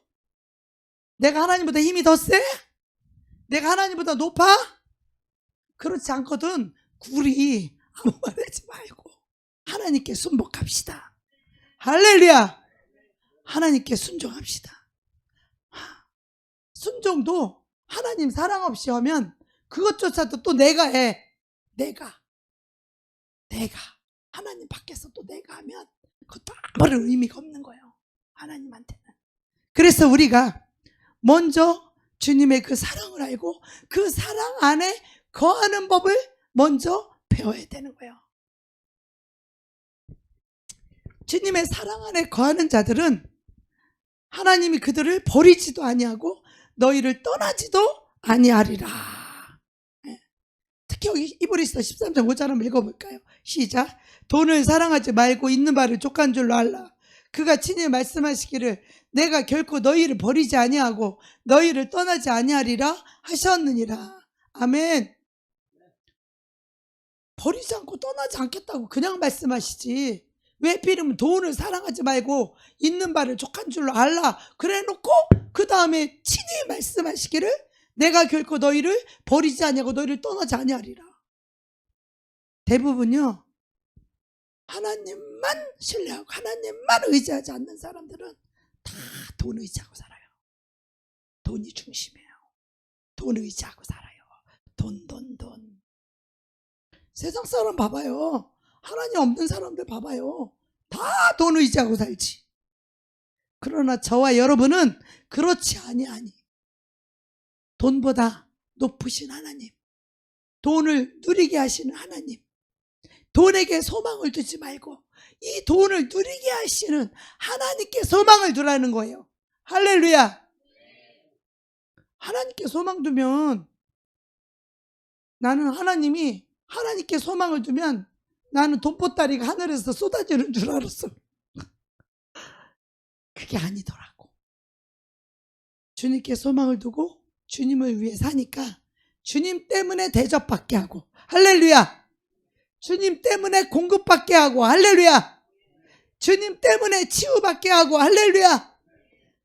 내가 하나님보다 힘이 더 세? 내가 하나님보다 높아? 그렇지 않거든. 구리 아무 말 하지 말고 하나님께 순복합시다. 할렐루야. 하나님께 순종합시다. 순종도 하나님 사랑 없이 하면 그것조차도 또 내가 해. 내가 하나님 밖에서 또 내가 하면 그것도 아무런 의미가 없는 거예요, 하나님한테는. 그래서 우리가 먼저 주님의 그 사랑을 알고 그 사랑 안에 거하는 법을 먼저 배워야 되는 거예요. 주님의 사랑 안에 거하는 자들은 하나님이 그들을 버리지도 아니하고 너희를 떠나지도 아니하리라. 특히 여기 히브리서 13장 5절 한번 읽어볼까요? 시작. 돈을 사랑하지 말고 있는 바를 족한 줄로 알라. 그가 친히 말씀하시기를 내가 결코 너희를 버리지 아니하고 너희를 떠나지 아니하리라 하셨느니라. 아멘. 버리지 않고 떠나지 않겠다고 그냥 말씀하시지, 왜 필이면 돈을 사랑하지 말고 있는 바를 족한 줄로 알라 그래 놓고 그 다음에 친히 말씀하시기를 내가 결코 너희를 버리지 아니하고 너희를 떠나지 아니하리라. 대부분요, 하나님만 신뢰하고 하나님만 의지하지 않는 사람들은 다 돈 의지하고 살아요. 돈이 중심이에요. 돈 의지하고 살아요. 돈. 세상 사람 봐봐요. 하나님 없는 사람들 봐봐요. 다 돈 의지하고 살지. 그러나 저와 여러분은 그렇지 아니하니 돈보다 높으신 하나님, 돈을 누리게 하시는 하나님, 돈에게 소망을 두지 말고 이 돈을 누리게 하시는 하나님께 소망을 두라는 거예요. 할렐루야. 하나님께 소망 두면, 나는 하나님께 소망을 두면 나는 돈보따리가 하늘에서 쏟아지는 줄 알았어. 그게 아니더라고. 주님께 소망을 두고 주님을 위해 사니까 주님 때문에 대접받게 하고, 할렐루야. 주님 때문에 공급받게 하고 할렐루야. 주님 때문에 치유받게 하고 할렐루야.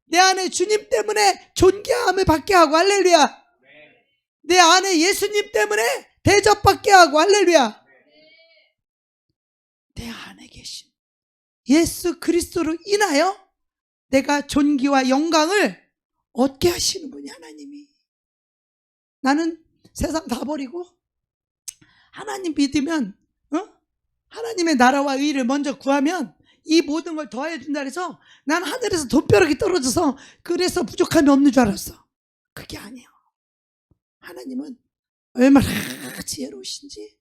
내 안에 주님 때문에 존귀함을 받게 하고 할렐루야. 내 안에 예수님 때문에 대접받게 하고 할렐루야. 내 안에 계신 예수 그리스도로 인하여 내가 존귀와 영광을 얻게 하시는 분이 하나님이. 나는 세상 다 버리고 하나님 믿으면 하나님의 나라와 의를 먼저 구하면 이 모든 걸 더해 준다 그래서 난 하늘에서 돈벼락이 떨어져서 그래서 부족함이 없는 줄 알았어. 그게 아니야. 하나님은 얼마나 지혜로우신지.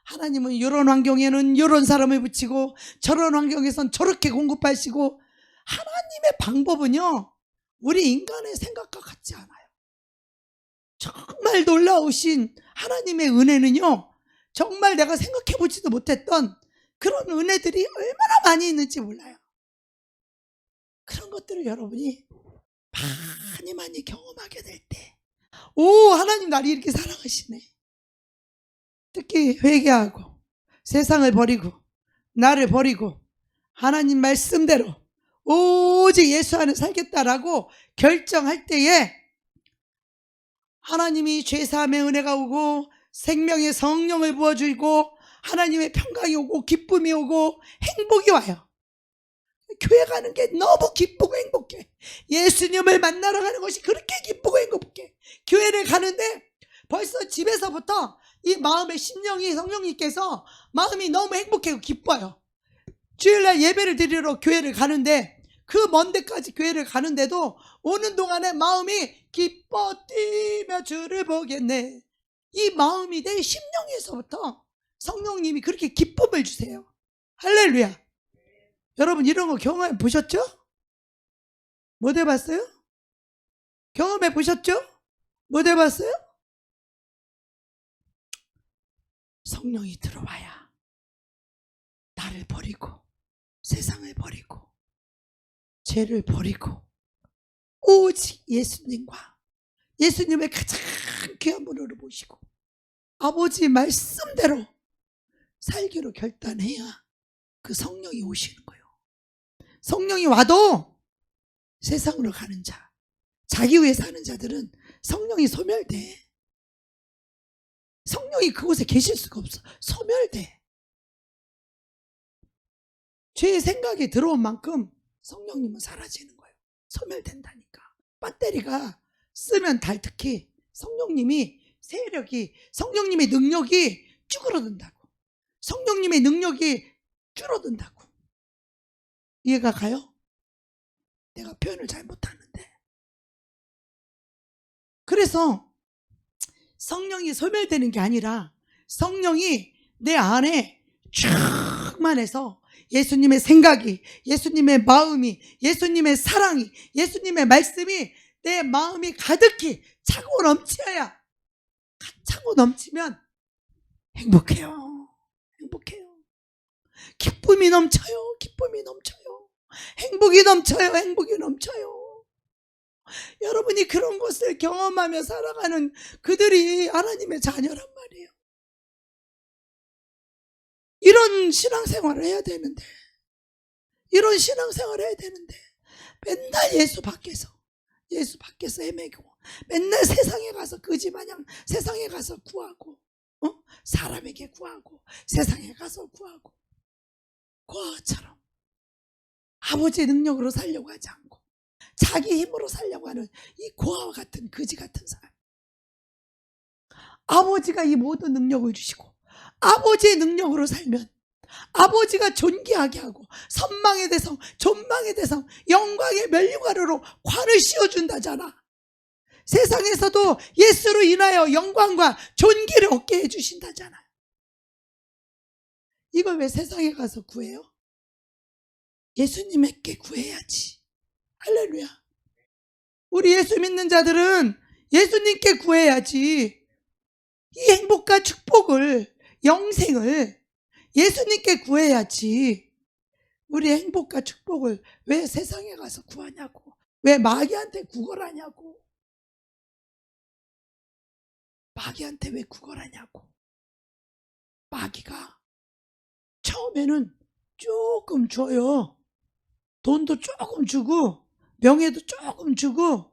하나님은 이런 환경에는 이런 사람을 붙이고 저런 환경에선 저렇게 공급하시고, 하나님의 방법은요 우리 인간의 생각과 같지 않아요. 정말 놀라우신 하나님의 은혜는요 정말 내가 생각해보지도 못했던 그런 은혜들이 얼마나 많이 있는지 몰라요. 그런 것들을 여러분이 많이 경험하게 될 때, 오, 하나님 나를 이렇게 사랑하시네. 특히 회개하고 세상을 버리고 나를 버리고 하나님 말씀대로 오직 예수 안에 살겠다라고 결정할 때에 하나님이 죄사함의 은혜가 오고 생명의 성령을 부어주고 하나님의 평강이 오고 기쁨이 오고 행복이 와요. 교회 가는 게 너무 기쁘고 행복해. 예수님을 만나러 가는 것이 그렇게 기쁘고 행복해. 교회를 가는데 벌써 집에서부터 이 마음의 심령이 성령님께서 마음이 너무 행복하고 기뻐요. 주일날 예배를 드리러 교회를 가는데 그 먼 데까지 교회를 가는데도 오는 동안에 마음이 기뻐 뛰며 주를 보겠네. 이 마음이 내 심령에서부터 성령님이 그렇게 기쁨을 주세요. 할렐루야. 여러분 이런 거 경험해 보셨죠? 못 해봤어요? 경험해 보셨죠? 못 해봤어요? 성령이 들어와야 나를 버리고 세상을 버리고 죄를 버리고 오직 예수님과 예수님을 가장 귀한 분으로 모시고 아버지 말씀대로 살기로 결단해야 그 성령이 오시는 거예요. 성령이 와도 세상으로 가는 자, 자기 위해 사는 자들은 성령이 소멸돼. 성령이 그곳에 계실 수가 없어. 소멸돼. 죄의 생각이 들어온 만큼 성령님은 사라지는 거예요. 소멸된다니까. 배터리가 쓰면 특히 성령님이 세력이, 성령님의 능력이 쭈그러든다고. 성령님의 능력이 줄어든다고. 이해가 가요? 내가 표현을 잘 못하는데. 그래서 성령이 소멸되는 게 아니라 성령이 내 안에 충만해서 예수님의 생각이, 예수님의 마음이, 예수님의 사랑이, 예수님의 말씀이 내 마음이 가득히 차고 넘쳐야, 차고 넘치면 행복해요. 행복해요. 기쁨이 넘쳐요. 기쁨이 넘쳐요. 행복이 넘쳐요. 행복이 넘쳐요. 여러분이 그런 것을 경험하며 살아가는 그들이 하나님의 자녀란 말이에요. 이런 신앙생활을 해야 되는데, 이런 신앙생활을 해야 되는데 맨날 예수 밖에서 헤매고 맨날 세상에 가서 거지마냥 세상에 가서 구하고 사람에게 구하고 세상에 가서 구하고 고아처럼 아버지의 능력으로 살려고 하지 않고 자기 힘으로 살려고 하는 이 고아와 같은 거지 같은 사람. 아버지가 이 모든 능력을 주시고 아버지의 능력으로 살면 아버지가 존귀하게 하고 선망의 대성, 존망의 대성, 영광의 면류관으로 관을 씌워준다잖아. 세상에서도 예수로 인하여 영광과 존귀를 얻게 해주신다잖아. 이걸 왜 세상에 가서 구해요? 예수님에게 구해야지. 할렐루야. 우리 예수 믿는 자들은 예수님께 구해야지. 이 행복과 축복을, 영생을 예수님께 구해야지. 우리 행복과 축복을 왜 세상에 가서 구하냐고. 왜 마귀한테 구걸하냐고. 마귀한테 왜 구걸하냐고. 마귀가 처음에는 조금 줘요. 돈도 조금 주고 명예도 조금 주고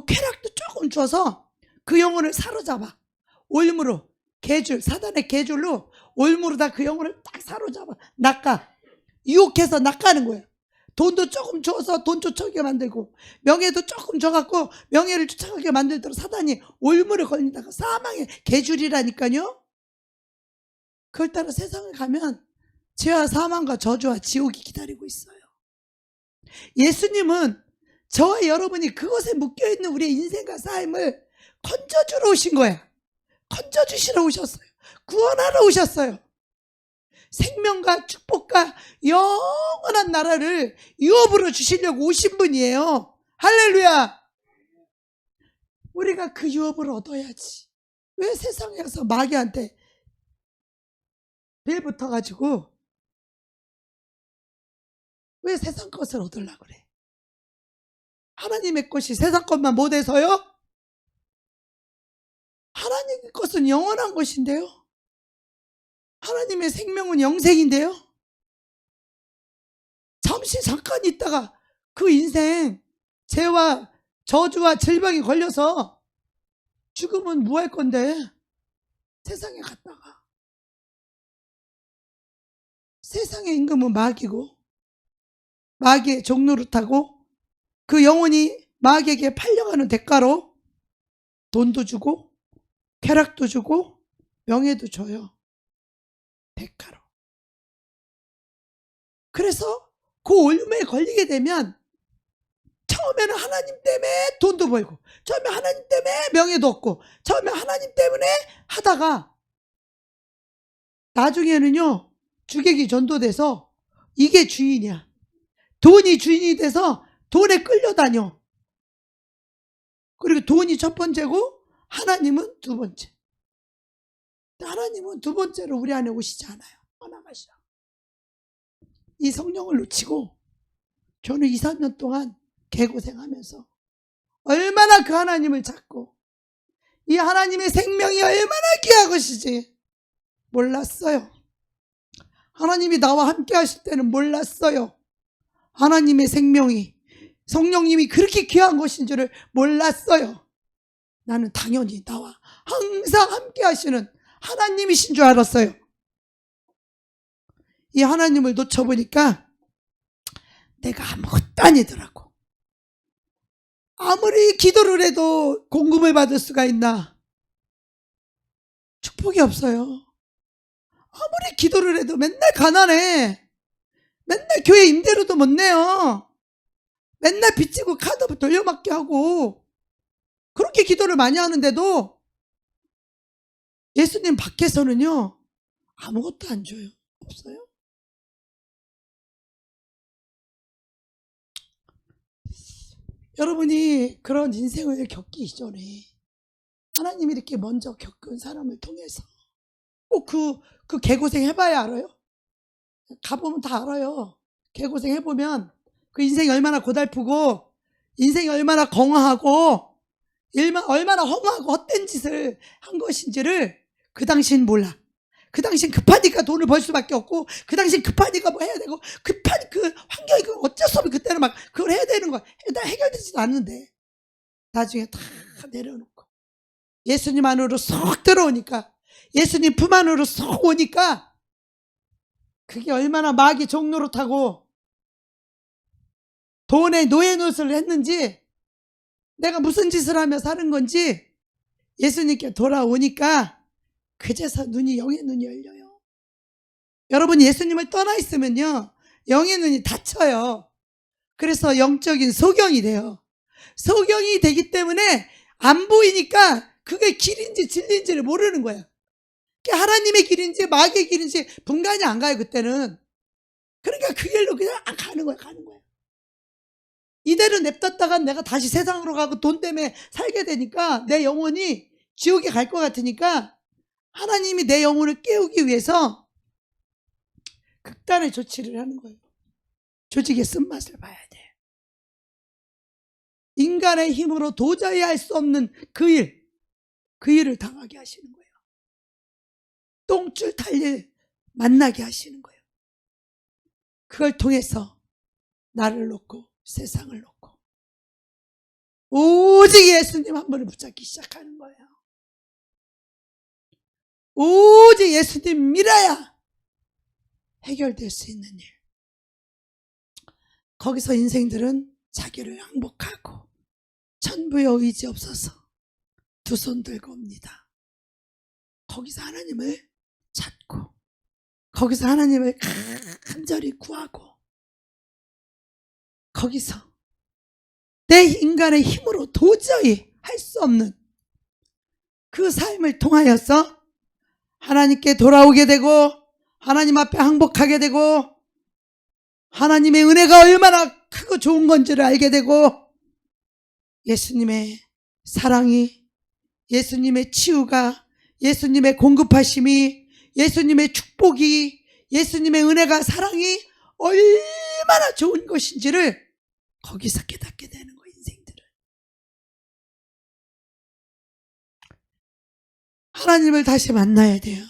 쾌락도 조금 줘서 그 영혼을 사로잡아. 올무로 계줄, 사단의 계줄로 올무로다 그 영혼을 딱 사로잡아 낚아. 유혹해서 낚아는 거예요. 돈도 조금 줘서 돈 쫓아가게 만들고 명예도 조금 줘갖고 명예를 쫓아가게 만들도록 사단이 올무를 걸린다가 사망의 계줄이라니까요. 그걸 따라 세상을 가면 죄와 사망과 저주와 지옥이 기다리고 있어요. 예수님은 저와 여러분이 그것에 묶여있는 우리의 인생과 삶을 건져주러 오신 거야. 건져주시러 오셨어요. 구원하러 오셨어요. 생명과 축복과 영원한 나라를 유업으로 주시려고 오신 분이에요. 할렐루야. 우리가 그 유업을 얻어야지. 왜 세상에 가서 마귀한테 배 붙어가지고 왜 세상 것을 얻으려고 그래? 하나님의 것이 세상 것만 못해서요? 하나님의 것은 영원한 것인데요. 하나님의 생명은 영생인데요. 잠깐 있다가 그 인생 죄와 저주와 질병이 걸려서 죽으면 뭐 할 건데? 세상에 갔다가 세상의 임금은 마귀고 마귀의 종노릇하고 그 영혼이 마귀에게 팔려가는 대가로 돈도 주고 쾌락도 주고 명예도 줘요. 대가로. 그래서 그 올무에 걸리게 되면 처음에는 하나님 때문에 돈도 벌고 처음에 하나님 때문에 명예도 얻고 처음에 하나님 때문에 하다가 나중에는요 주객이 전도돼서 이게 주인이야. 돈이 주인이 돼서 돈에 끌려다녀. 그리고 돈이 첫 번째고 하나님은 두 번째. 하나님은 두 번째로 우리 안에 오시지 않아요. 떠나가시라. 이 성령을 놓치고 저는 2, 3년 동안 개고생하면서 얼마나 그 하나님을 찾고 이 하나님의 생명이 얼마나 귀한 것이지 몰랐어요. 하나님이 나와 함께 하실 때는 몰랐어요. 하나님의 생명이 성령님이 그렇게 귀한 것인 줄을 몰랐어요. 나는 당연히 나와 항상 함께 하시는 하나님이신 줄 알았어요. 이 하나님을 놓쳐보니까 내가 아무것도 아니더라고. 아무리 기도를 해도 공급을 받을 수가 있나? 축복이 없어요. 아무리 기도를 해도 맨날 가난해. 맨날 교회 임대료도 못 내요. 맨날 빚지고 카드 돌려막기 하고 그렇게 기도를 많이 하는데도 예수님 밖에서는요 아무것도 안 줘요. 없어요. 여러분이 그런 인생을 겪기 이전에 하나님이 이렇게 먼저 겪은 사람을 통해서 꼭 그 개고생 해봐야 알아요. 가보면 다 알아요. 개고생 해보면 그 인생이 얼마나 고달프고 인생이 얼마나 공허하고 얼마나 허무하고 헛된 짓을 한 것인지를 그 당시엔 몰라. 그 당시엔 급하니까 돈을 벌 수밖에 없고 그 당시엔 급하니까 뭐 해야 되고 급한 그 환경이 어쩔 수 없이 그때는 막 그걸 해야 되는 거야. 해결되지도 않는데 나중에 다 내려놓고 예수님 안으로 쏙 들어오니까 예수님 품 안으로 쏙 오니까 그게 얼마나 마귀 종노릇하고 돈에 노예 노릇을 했는지 내가 무슨 짓을 하며 사는 건지 예수님께 돌아오니까 그제서 영의 눈이 열려요. 여러분 예수님을 떠나 있으면요 영의 눈이 닫혀요. 그래서 영적인 소경이 돼요. 소경이 되기 때문에 안 보이니까 그게 길인지 진리인지를 모르는 거예요. 하나님의 길인지 마귀의 길인지 분간이 안 가요 그때는. 그러니까 그 길로 그냥 가는 거야. 이대로 냅뒀다가 내가 다시 세상으로 가고 돈 때문에 살게 되니까 내 영혼이 지옥에 갈 것 같으니까 하나님이 내 영혼을 깨우기 위해서 극단의 조치를 하는 거예요. 조직의 쓴맛을 봐야 돼. 인간의 힘으로 도저히 할 수 없는 그 일을 당하게 하시는 거예요. 똥줄 탈 일 만나게 하시는 거예요. 그걸 통해서 나를 놓고 세상을 놓고 오직 예수님 한 분을 붙잡기 시작하는 거예요. 오직 예수님 믿어야 해결될 수 있는 일. 거기서 인생들은 자기를 항복하고 천부의 의지 없어서 두 손 들고 옵니다. 거기서 하나님을 찾고 거기서 하나님을 간절히 구하고 거기서 내 인간의 힘으로 도저히 할 수 없는 그 삶을 통하여서 하나님께 돌아오게 되고 하나님 앞에 항복하게 되고 하나님의 은혜가 얼마나 크고 좋은 건지를 알게 되고 예수님의 사랑이, 예수님의 치유가, 예수님의 공급하심이, 예수님의 축복이, 예수님의 은혜가, 사랑이 얼마나 좋은 것인지를 거기서 깨닫게 되는 거예요. 인생들은 하나님을 다시 만나야 돼요.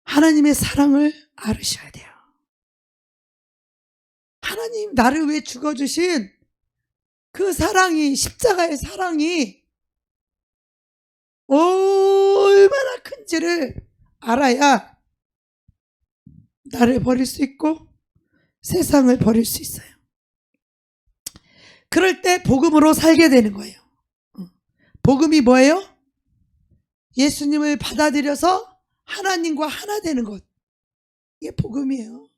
하나님의 사랑을 알으셔야 돼요. 하나님 나를 위해 죽어주신 그 사랑이, 십자가의 사랑이 얼마나 큰지를 알아야 나를 버릴 수 있고 세상을 버릴 수 있어요. 그럴 때 복음으로 살게 되는 거예요. 복음이 뭐예요? 예수님을 받아들여서 하나님과 하나 되는 것. 이게 복음이에요.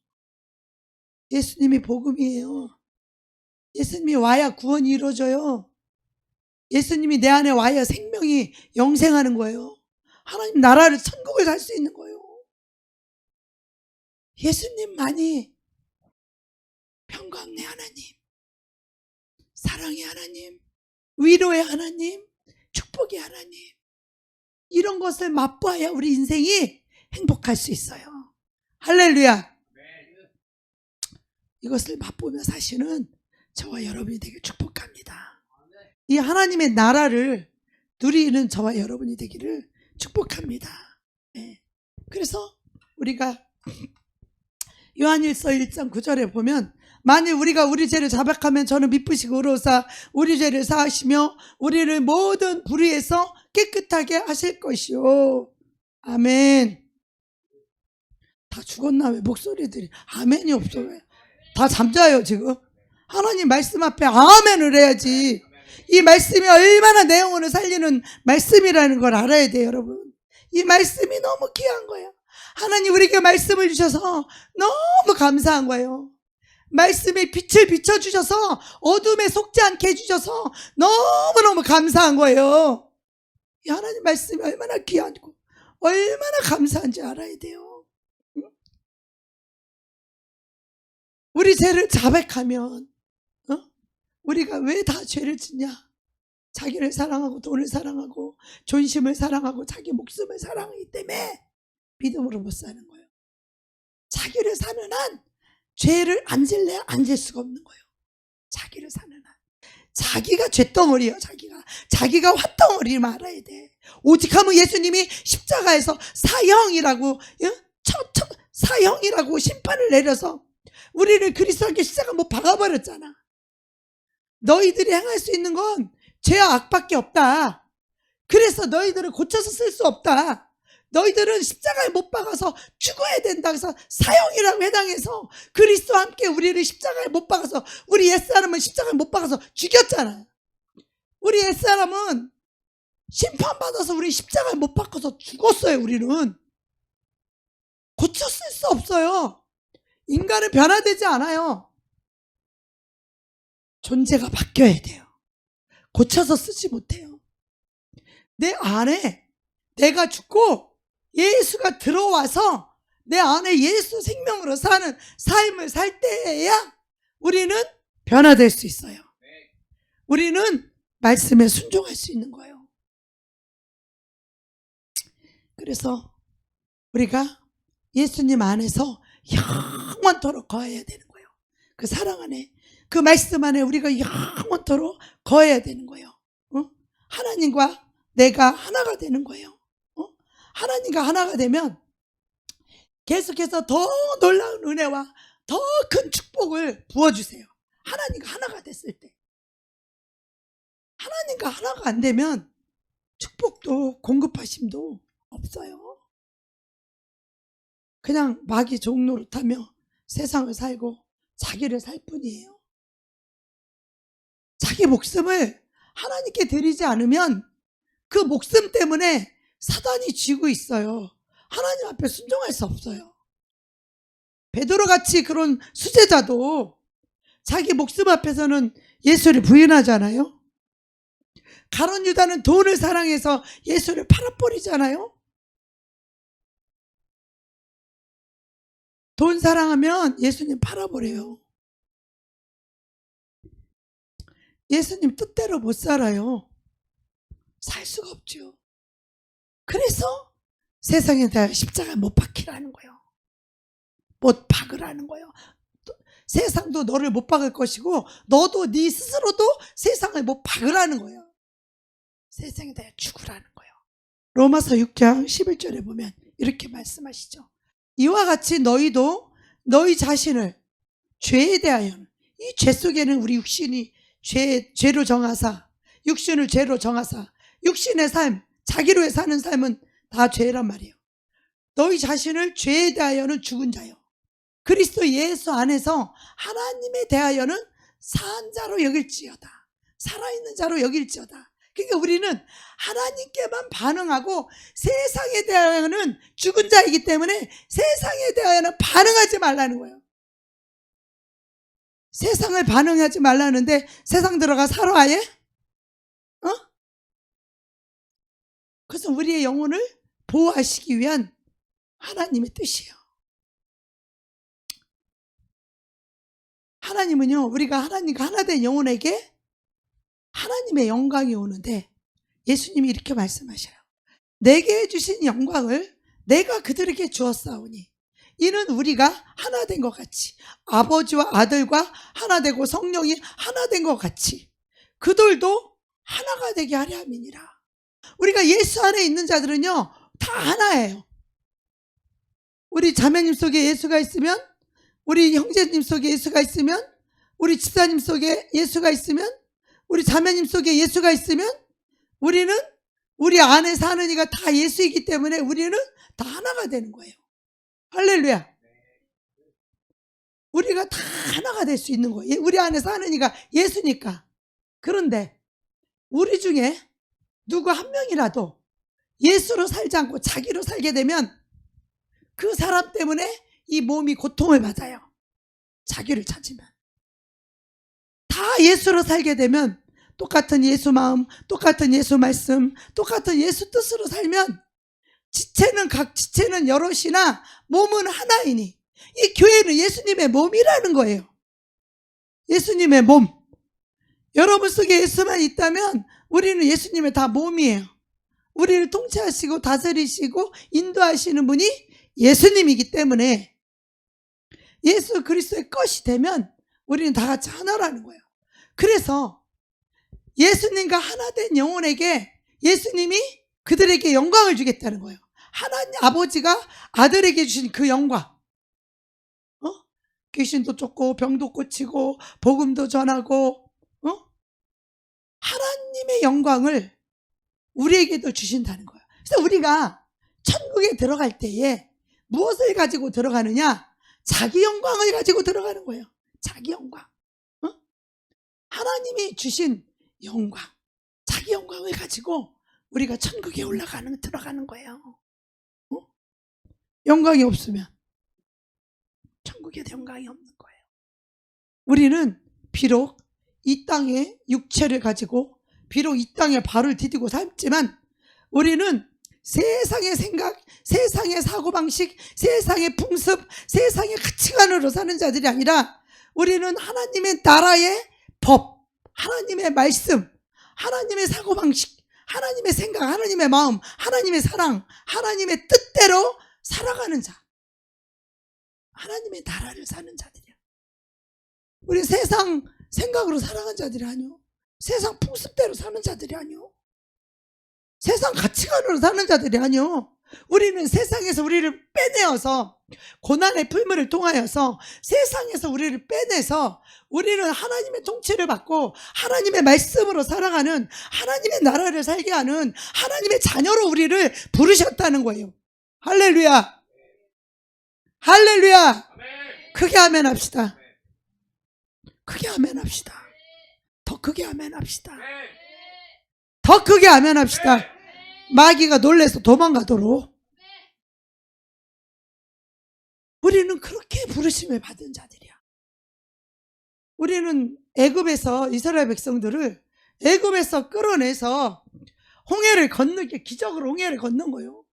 예수님이 복음이에요. 예수님이 와야 구원이 이루어져요. 예수님이 내 안에 와야 생명이 영생하는 거예요. 하나님 나라를, 천국을 살 수 있는 거예요. 예수님만이 평강의 하나님, 사랑의 하나님, 위로의 하나님, 축복의 하나님, 이런 것을 맛봐야 우리 인생이 행복할 수 있어요. 할렐루야. 이것을 맛보며 사시는 저와 여러분이 되길 축복합니다. 이 하나님의 나라를 누리는 저와 여러분이 되기를 축복합니다. 네. 그래서 우리가 요한일서 1장 9절에 보면 만일 우리가 우리 죄를 자백하면 저는 미쁘시고 의로우사 우리 죄를 사하시며 우리를 모든 불의에서 깨끗하게 하실 것이요. 아멘. 다 죽었나? 왜 목소리들이 아멘이 없어? 왜? 다 잠자요 지금. 하나님 말씀 앞에 아멘을 해야지. 이 말씀이 얼마나 내 영혼을 살리는 말씀이라는 걸 알아야 돼요, 여러분. 이 말씀이 너무 귀한 거예요. 하나님 우리에게 말씀을 주셔서 너무 감사한 거예요. 말씀에 빛을 비춰주셔서 어둠에 속지 않게 해주셔서 너무너무 감사한 거예요. 이 하나님 말씀이 얼마나 귀하고 얼마나 감사한지 알아야 돼요. 우리 죄를 자백하면 우리가 왜 다 죄를 짓냐? 자기를 사랑하고 돈을 사랑하고 존심을 사랑하고 자기 목숨을 사랑하기 때문에 믿음으로 못 사는 거예요. 자기를 사는 한 죄를 안 질래야 안 질 수가 없는 거예요. 자기를 사는 한. 자기가 죄덩어리예요. 자기가 화덩어리를 알아야 돼. 오직 하면 예수님이 십자가에서 사형이라고 사형이라고 심판을 내려서 우리를 그리스도께 십자가 못 박아버렸잖아. 너희들이 행할 수 있는 건 죄와 악밖에 없다. 그래서 너희들을 고쳐서 쓸 수 없다. 너희들은 십자가에 못 박아서 죽어야 된다. 그래서 사형이라고 해당해서 그리스도와 함께 우리를 십자가에 못 박아서 우리 옛사람은 십자가에 못 박아서 죽였잖아요. 우리 옛사람은 심판받아서 우리 십자가에 못 박아서 죽었어요. 우리는 고쳐 쓸 수 없어요. 인간은 변화되지 않아요. 존재가 바뀌어야 돼요. 고쳐서 쓰지 못해요. 내 안에 내가 죽고 예수가 들어와서 내 안에 예수 생명으로 사는 삶을 살 때에야 우리는 변화될 수 있어요. 우리는 말씀에 순종할 수 있는 거예요. 그래서 우리가 예수님 안에서 영원토록 거해야 되는 거예요. 그 사랑 안에, 그 말씀 안에 우리가 영원토록 거해야 되는 거예요. 하나님과 내가 하나가 되는 거예요. 하나님과 하나가 되면 계속해서 더 놀라운 은혜와 더 큰 축복을 부어주세요. 하나님과 하나가 됐을 때. 하나님과 하나가 안 되면 축복도 공급하심도 없어요. 그냥 마귀 종노릇하며 세상을 살고 자기를 살 뿐이에요. 자기 목숨을 하나님께 드리지 않으면 그 목숨 때문에 사단이 쥐고 있어요. 하나님 앞에 순종할 수 없어요. 베드로같이 그런 수제자도 자기 목숨 앞에서는 예수를 부인하잖아요. 가룟 유다는 돈을 사랑해서 예수를 팔아버리잖아요. 돈 사랑하면 예수님 팔아버려요. 예수님 뜻대로 못 살아요. 살 수가 없죠. 그래서 세상에 대한 십자가에 못 박히라는 거예요. 못 박으라는 거예요. 세상도 너를 못 박을 것이고 너도 네 스스로도 세상을 못 박으라는 거예요. 세상에 대해 죽으라는 거예요. 로마서 6장 11절에 보면 이렇게 말씀하시죠. 이와 같이 너희도 너희 자신을 죄에 대하여는, 이 죄 속에는 우리 육신이 죄로 정하사, 육신을 죄로 정하사, 육신의 삶, 자기로 사는 삶은 다 죄란 말이에요. 너희 자신을 죄에 대하여는 죽은 자요, 그리스도 예수 안에서 하나님에 대하여는 산 자로 여길지어다, 살아있는 자로 여길지어다. 그러니까 우리는 하나님께만 반응하고 세상에 대하여는 죽은 자이기 때문에 세상에 대하여는 반응하지 말라는 거예요. 세상을 반응하지 말라는데 세상 들어가 살아 아예? 그래서 우리의 영혼을 보호하시기 위한 하나님의 뜻이에요. 하나님은요, 우리가 하나님과 하나 된 영혼에게 하나님의 영광이 오는데 예수님이 이렇게 말씀하셔요. 내게 주신 영광을 내가 그들에게 주었사오니 이는 우리가 하나 된 것 같이, 아버지와 아들과 하나 되고 성령이 하나 된 것 같이 그들도 하나가 되게 하려 함이니라. 우리가 예수 안에 있는 자들은요 다 하나예요. 우리 자매님 속에 예수가 있으면, 우리 형제님 속에 예수가 있으면, 우리 집사님 속에 예수가 있으면, 우리 자매님 속에 예수가 있으면 우리는 우리 안에 사는 이가 다 예수이기 때문에 우리는 다 하나가 되는 거예요. 할렐루야. 우리가 다 하나가 될 수 있는 거예요. 우리 안에 사는 이가 예수니까. 그런데 우리 중에 누구 한 명이라도 예수로 살지 않고 자기로 살게 되면 그 사람 때문에 이 몸이 고통을 받아요. 자기를 찾으면. 다 예수로 살게 되면 똑같은 예수 마음, 똑같은 예수 말씀, 똑같은 예수 뜻으로 살면 지체는 여럿이나 몸은 하나이니, 이 교회는 예수님의 몸이라는 거예요. 예수님의 몸. 여러분 속에 예수만 있다면 우리는 예수님의 다 몸이에요. 우리를 통치하시고 다스리시고 인도하시는 분이 예수님이기 때문에 예수 그리스도의 것이 되면 우리는 다 같이 하나라는 거예요. 그래서 예수님과 하나 된 영혼에게 예수님이 그들에게 영광을 주겠다는 거예요. 하나님 아버지가 아들에게 주신 그 영광, 귀신도 쫓고 병도 고치고 복음도 전하고 하나님의 영광을 우리에게도 주신다는 거예요. 그래서 우리가 천국에 들어갈 때에 무엇을 가지고 들어가느냐? 자기 영광을 가지고 들어가는 거예요. 자기 영광. 하나님이 주신 영광, 자기 영광을 가지고 우리가 천국에 들어가는 거예요. 영광이 없으면 천국에 영광이 없는 거예요. 우리는 비록 이 땅에 육체를 가지고 비록 이 땅에 발을 디디고 살지만 우리는 세상의 생각, 세상의 사고방식, 세상의 풍습, 세상의 가치관으로 사는 자들이 아니라 우리는 하나님의 나라의 법, 하나님의 말씀, 하나님의 사고방식, 하나님의 생각, 하나님의 마음, 하나님의 사랑, 하나님의 뜻대로 살아가는 자, 하나님의 나라를 사는 자들이야. 우리 세상 생각으로 살아가는 자들이 아니요, 세상 풍습대로 사는 자들이 아니요, 세상 가치관으로 사는 자들이 아니요, 우리는 세상에서 우리를 빼내어서 고난의 풀물을 통하여서 세상에서 우리를 빼내서 우리는 하나님의 통치를 받고 하나님의 말씀으로 살아가는 하나님의 나라를 살게 하는 하나님의 자녀로 우리를 부르셨다는 거예요. 할렐루야. 할렐루야. 크게 아멘 합시다. 크게 아멘 합시다. 더 크게 아멘 합시다. 더 크게 아멘 합시다. 마귀가 놀래서 도망가도록 우리는 그렇게 부르심을 받은 자들이야. 우리는 애굽에서 이스라엘 백성들을 애굽에서 끌어내서 홍해를 건너게 기적으로 홍해를 건넌 거예요.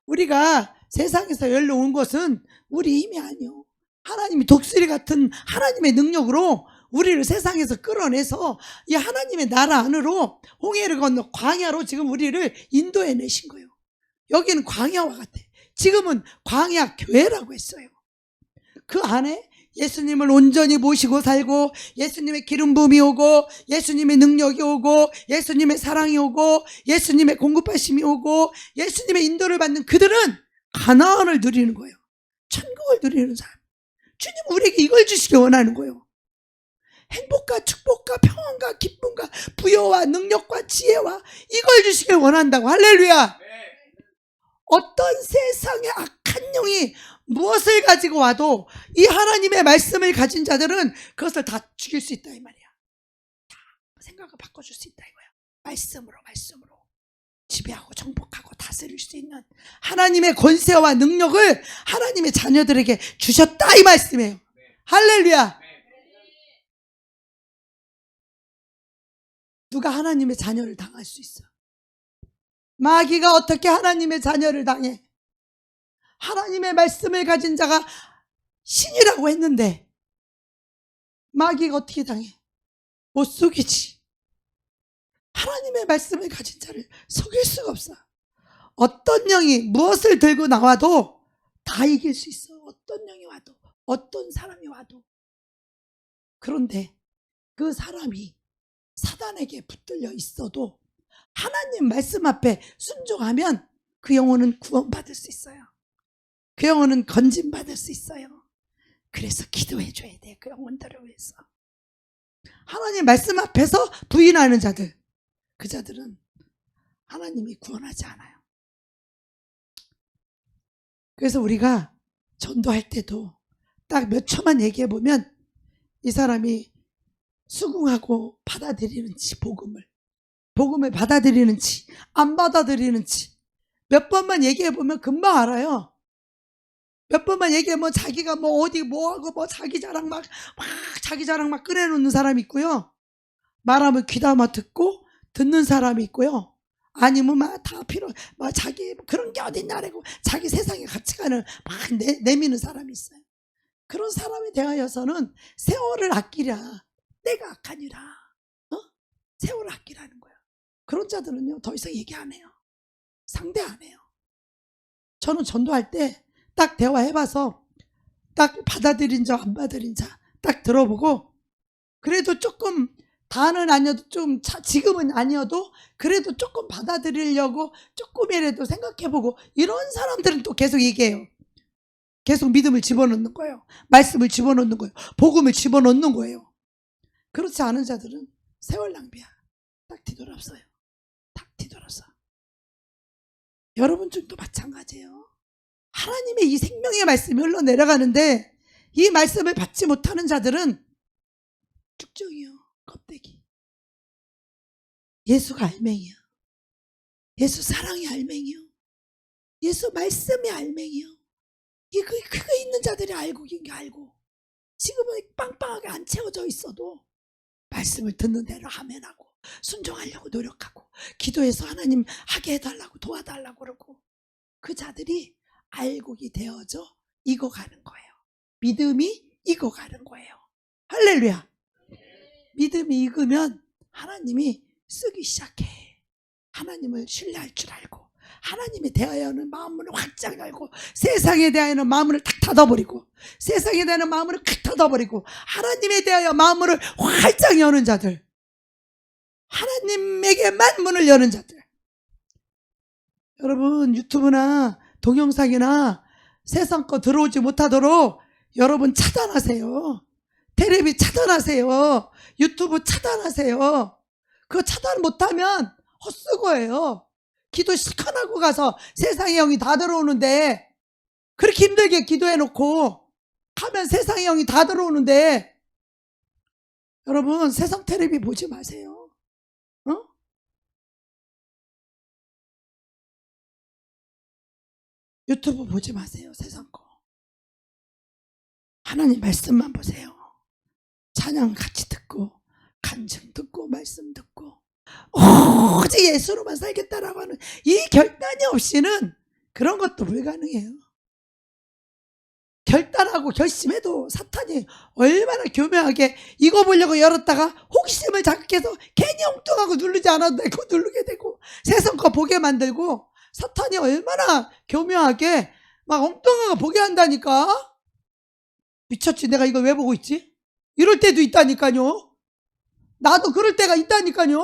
우리가 세상에서 열려 온 것은 우리 힘이 아니요. 하나님이 독수리 같은 하나님의 능력으로 우리를 세상에서 끌어내서 이 하나님의 나라 안으로 홍해를 건너 광야로 지금 우리를 인도해 내신 거예요. 여기는 광야와 같아. 지금은 광야 교회라고 했어요. 그 안에 예수님을 온전히 모시고 살고 예수님의 기름 부음이 오고 예수님의 능력이 오고 예수님의 사랑이 오고 예수님의 공급하심이 오고 예수님의 인도를 받는 그들은 가나안을 누리는 거예요. 천국을 누리는 사람. 주님 우리에게 이걸 주시기 원하는 거예요. 행복과 축복과 평안과 기쁨과 부여와 능력과 지혜와 이걸 주시길 원한다고. 할렐루야. 어떤 세상의 악한 영이 무엇을 가지고 와도 이 하나님의 말씀을 가진 자들은 그것을 다 죽일 수 있다 이 말이야. 다 생각을 바꿔줄 수 있다 이거야. 말씀으로 지배하고 정복하고 다스릴 수 있는 하나님의 권세와 능력을 하나님의 자녀들에게 주셨다 이 말씀이에요. 할렐루야. 누가 하나님의 자녀를 당할 수 있어? 마귀가 어떻게 하나님의 자녀를 당해? 하나님의 말씀을 가진 자가 신이라고 했는데 마귀가 어떻게 당해? 못 속이지. 하나님의 말씀을 가진 자를 속일 수가 없어. 어떤 영이 무엇을 들고 나와도 다 이길 수 있어. 어떤 영이 와도 어떤 사람이 와도. 그런데 그 사람이 사단에게 붙들려 있어도 하나님 말씀 앞에 순종하면 그 영혼은 구원받을 수 있어요. 그 영혼은 건진받을 수 있어요. 그래서 기도해 줘야 돼. 그 영혼들을 위해서. 하나님 말씀 앞에서 부인하는 자들, 그 자들은 하나님이 구원하지 않아요. 그래서 우리가 전도할 때도 딱 몇 초만 얘기해 보면 이 사람이 수긍하고 받아들이는지 복음을 받아들이는지 안 받아들이는지 몇 번만 얘기해 보면 금방 알아요. 몇 번만 얘기하면 자기가 뭐 어디 뭐하고 뭐 자기 자랑 막 꺼내놓는 사람이 있고요. 말하면 귀담아 듣고 듣는 사람이 있고요. 아니면 막 다 막 자기 그런 게 어딨냐라고 자기 세상의 가치관을 막 내미는 사람이 있어요. 그런 사람에 대하여서는 세월을 아끼랴. 때가 악하니라. 세월을 아끼라는 거예요. 그런 자들은요 더 이상 얘기 안 해요. 상대 안 해요. 저는 전도할 때 딱 대화해봐서 딱 받아들인 자 안 받아들인 자 딱 들어보고 그래도 조금 다는 아니어도 좀 지금은 아니어도 그래도 조금 받아들이려고 조금이라도 생각해보고 이런 사람들은 또 계속 얘기해요. 계속 믿음을 집어넣는 거예요. 말씀을 집어넣는 거예요. 복음을 집어넣는 거예요. 그렇지 않은 자들은 세월 낭비야. 딱 뒤돌았어요. 딱 뒤돌았어. 여러분 중도 마찬가지예요. 하나님의 이 생명의 말씀이 흘러내려가는데 이 말씀을 받지 못하는 자들은 쭉쭉이요. 껍데기. 예수가 알맹이야. 예수 사랑이 알맹이요. 예수 말씀이 알맹이요. 그거 있는 자들이 알고 지금은 빵빵하게 안 채워져 있어도 말씀을 듣는 대로 아멘하고 순종하려고 노력하고 기도해서 하나님 하게 해달라고 도와달라고 그러고 그 자들이 알곡이 되어져 익어가는 거예요. 믿음이 익어가는 거예요. 할렐루야. 믿음이 익으면 하나님이 쓰기 시작해. 하나님을 신뢰할 줄 알고 하나님에 대하여는 마음문을 확장 열고 세상에 대하여는 마음문을 탁 닫아버리고 세상에 대한 마음문을 탁 닫아버리고 하나님에 대하여 마음문을 활짝 여는 자들, 하나님에게만 문을 여는 자들. 여러분 유튜브나 동영상이나 세상 거 들어오지 못하도록 여러분 차단하세요. 텔레비 차단하세요. 유튜브 차단하세요. 그거 차단 못하면 헛수고예요. 기도 실컷 하고 가서 세상의 영이 다 들어오는데, 그렇게 힘들게 기도해놓고 가면 세상의 영이 다 들어오는데, 여러분 세상 텔레비 보지 마세요. 유튜브 보지 마세요. 세상 거. 하나님 말씀만 보세요. 찬양 같이 듣고 간증 듣고 말씀 듣고 오직 예수로만 살겠다라고 하는 이 결단이 없이는 그런 것도 불가능해요. 결단하고 결심해도 사탄이 얼마나 교묘하게 이거 보려고 열었다가 호기심을 자극해서 괜히 엉뚱하고 누르지 않아도 되고 누르게 되고 세상 거 보게 만들고, 사탄이 얼마나 교묘하게 막 엉뚱한 거 보게 한다니까. 미쳤지, 내가 이걸 왜 보고 있지? 이럴 때도 있다니까요. 나도 그럴 때가 있다니까요.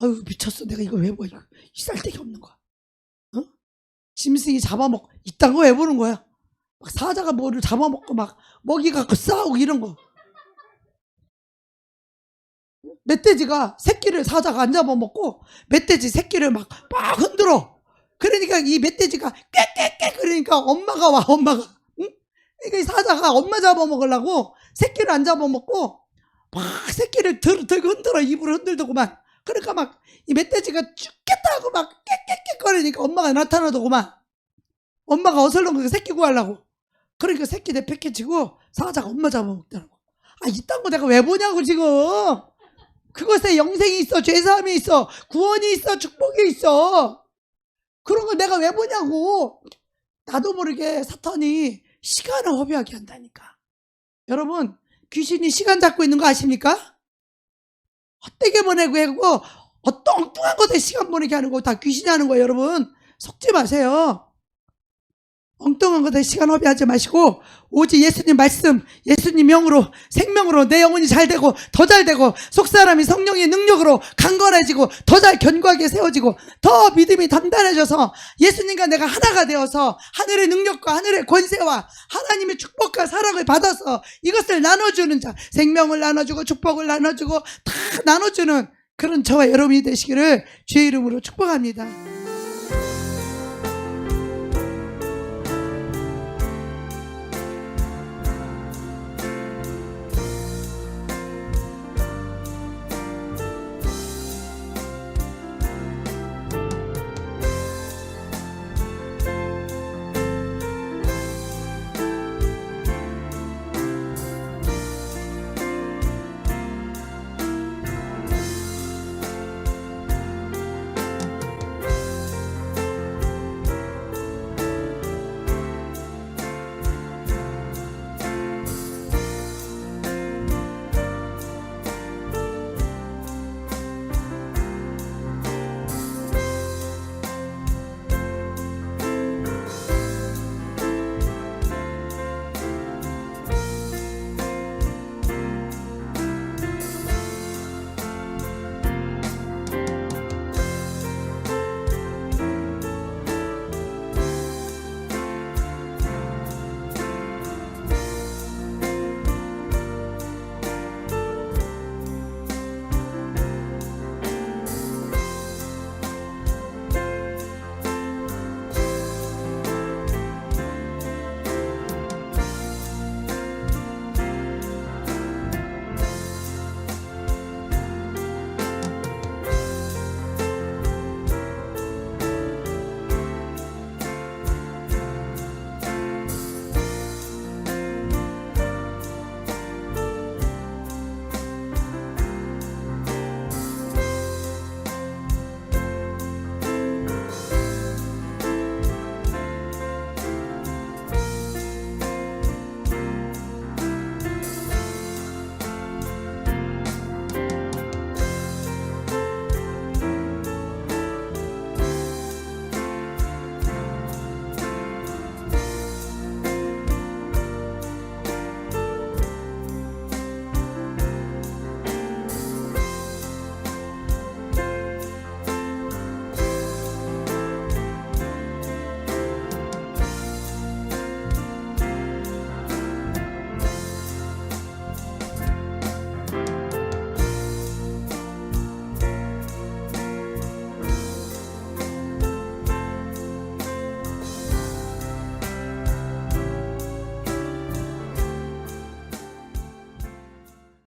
아유 미쳤어, 내가 이걸 왜 봐. 이 쌀데기 없는 거야. 짐승이 잡아먹고 이딴 거 왜 보는 거야? 막 사자가 뭐를 잡아먹고 막 먹이 갖고 싸우고 이런 거. 멧돼지가 새끼를 사자가 안 잡아먹고 멧돼지 새끼를 막 흔들어. 그러니까 이 멧돼지가 깨깨깨 그러니까 엄마가 와, 엄마가. 응? 그러니까 이 사자가 엄마 잡아먹으려고 새끼를 안 잡아먹고 막 새끼를 들고 흔들어. 입으로 흔들더구만. 그러니까 막 이 멧돼지가 죽겠다 하고 막 깨깨깨 거리니까 엄마가 나타나더구만. 엄마가 어슬렁 새끼 구하려고. 그러니까 새끼 내팽개치고 사자가 엄마 잡아먹더라고. 아 이딴 거 내가 왜 보냐고 지금. 그것에 영생이 있어, 죄사함이 있어, 구원이 있어, 축복이 있어. 그런 걸 내가 왜 보냐고. 나도 모르게 사탄이 시간을 허비하게 한다니까. 여러분 귀신이 시간 잡고 있는 거 아십니까? 헛되게 보내고 하고 어떤 엉뚱한 것에 시간 보내게 하는 거 다 귀신이 하는 거예요. 여러분 속지 마세요. 엉뚱한 것에 시간 허비하지 마시고 오직 예수님 말씀, 예수님 명으로 생명으로 내 영혼이 잘되고 더 잘되고 속사람이 성령의 능력으로 강건해지고 더 잘 견고하게 세워지고 더 믿음이 단단해져서 예수님과 내가 하나가 되어서 하늘의 능력과 하늘의 권세와 하나님의 축복과 사랑을 받아서 이것을 나눠주는 자, 생명을 나눠주고 축복을 나눠주고 다 나눠주는 그런 저와 여러분이 되시기를 주의 이름으로 축복합니다.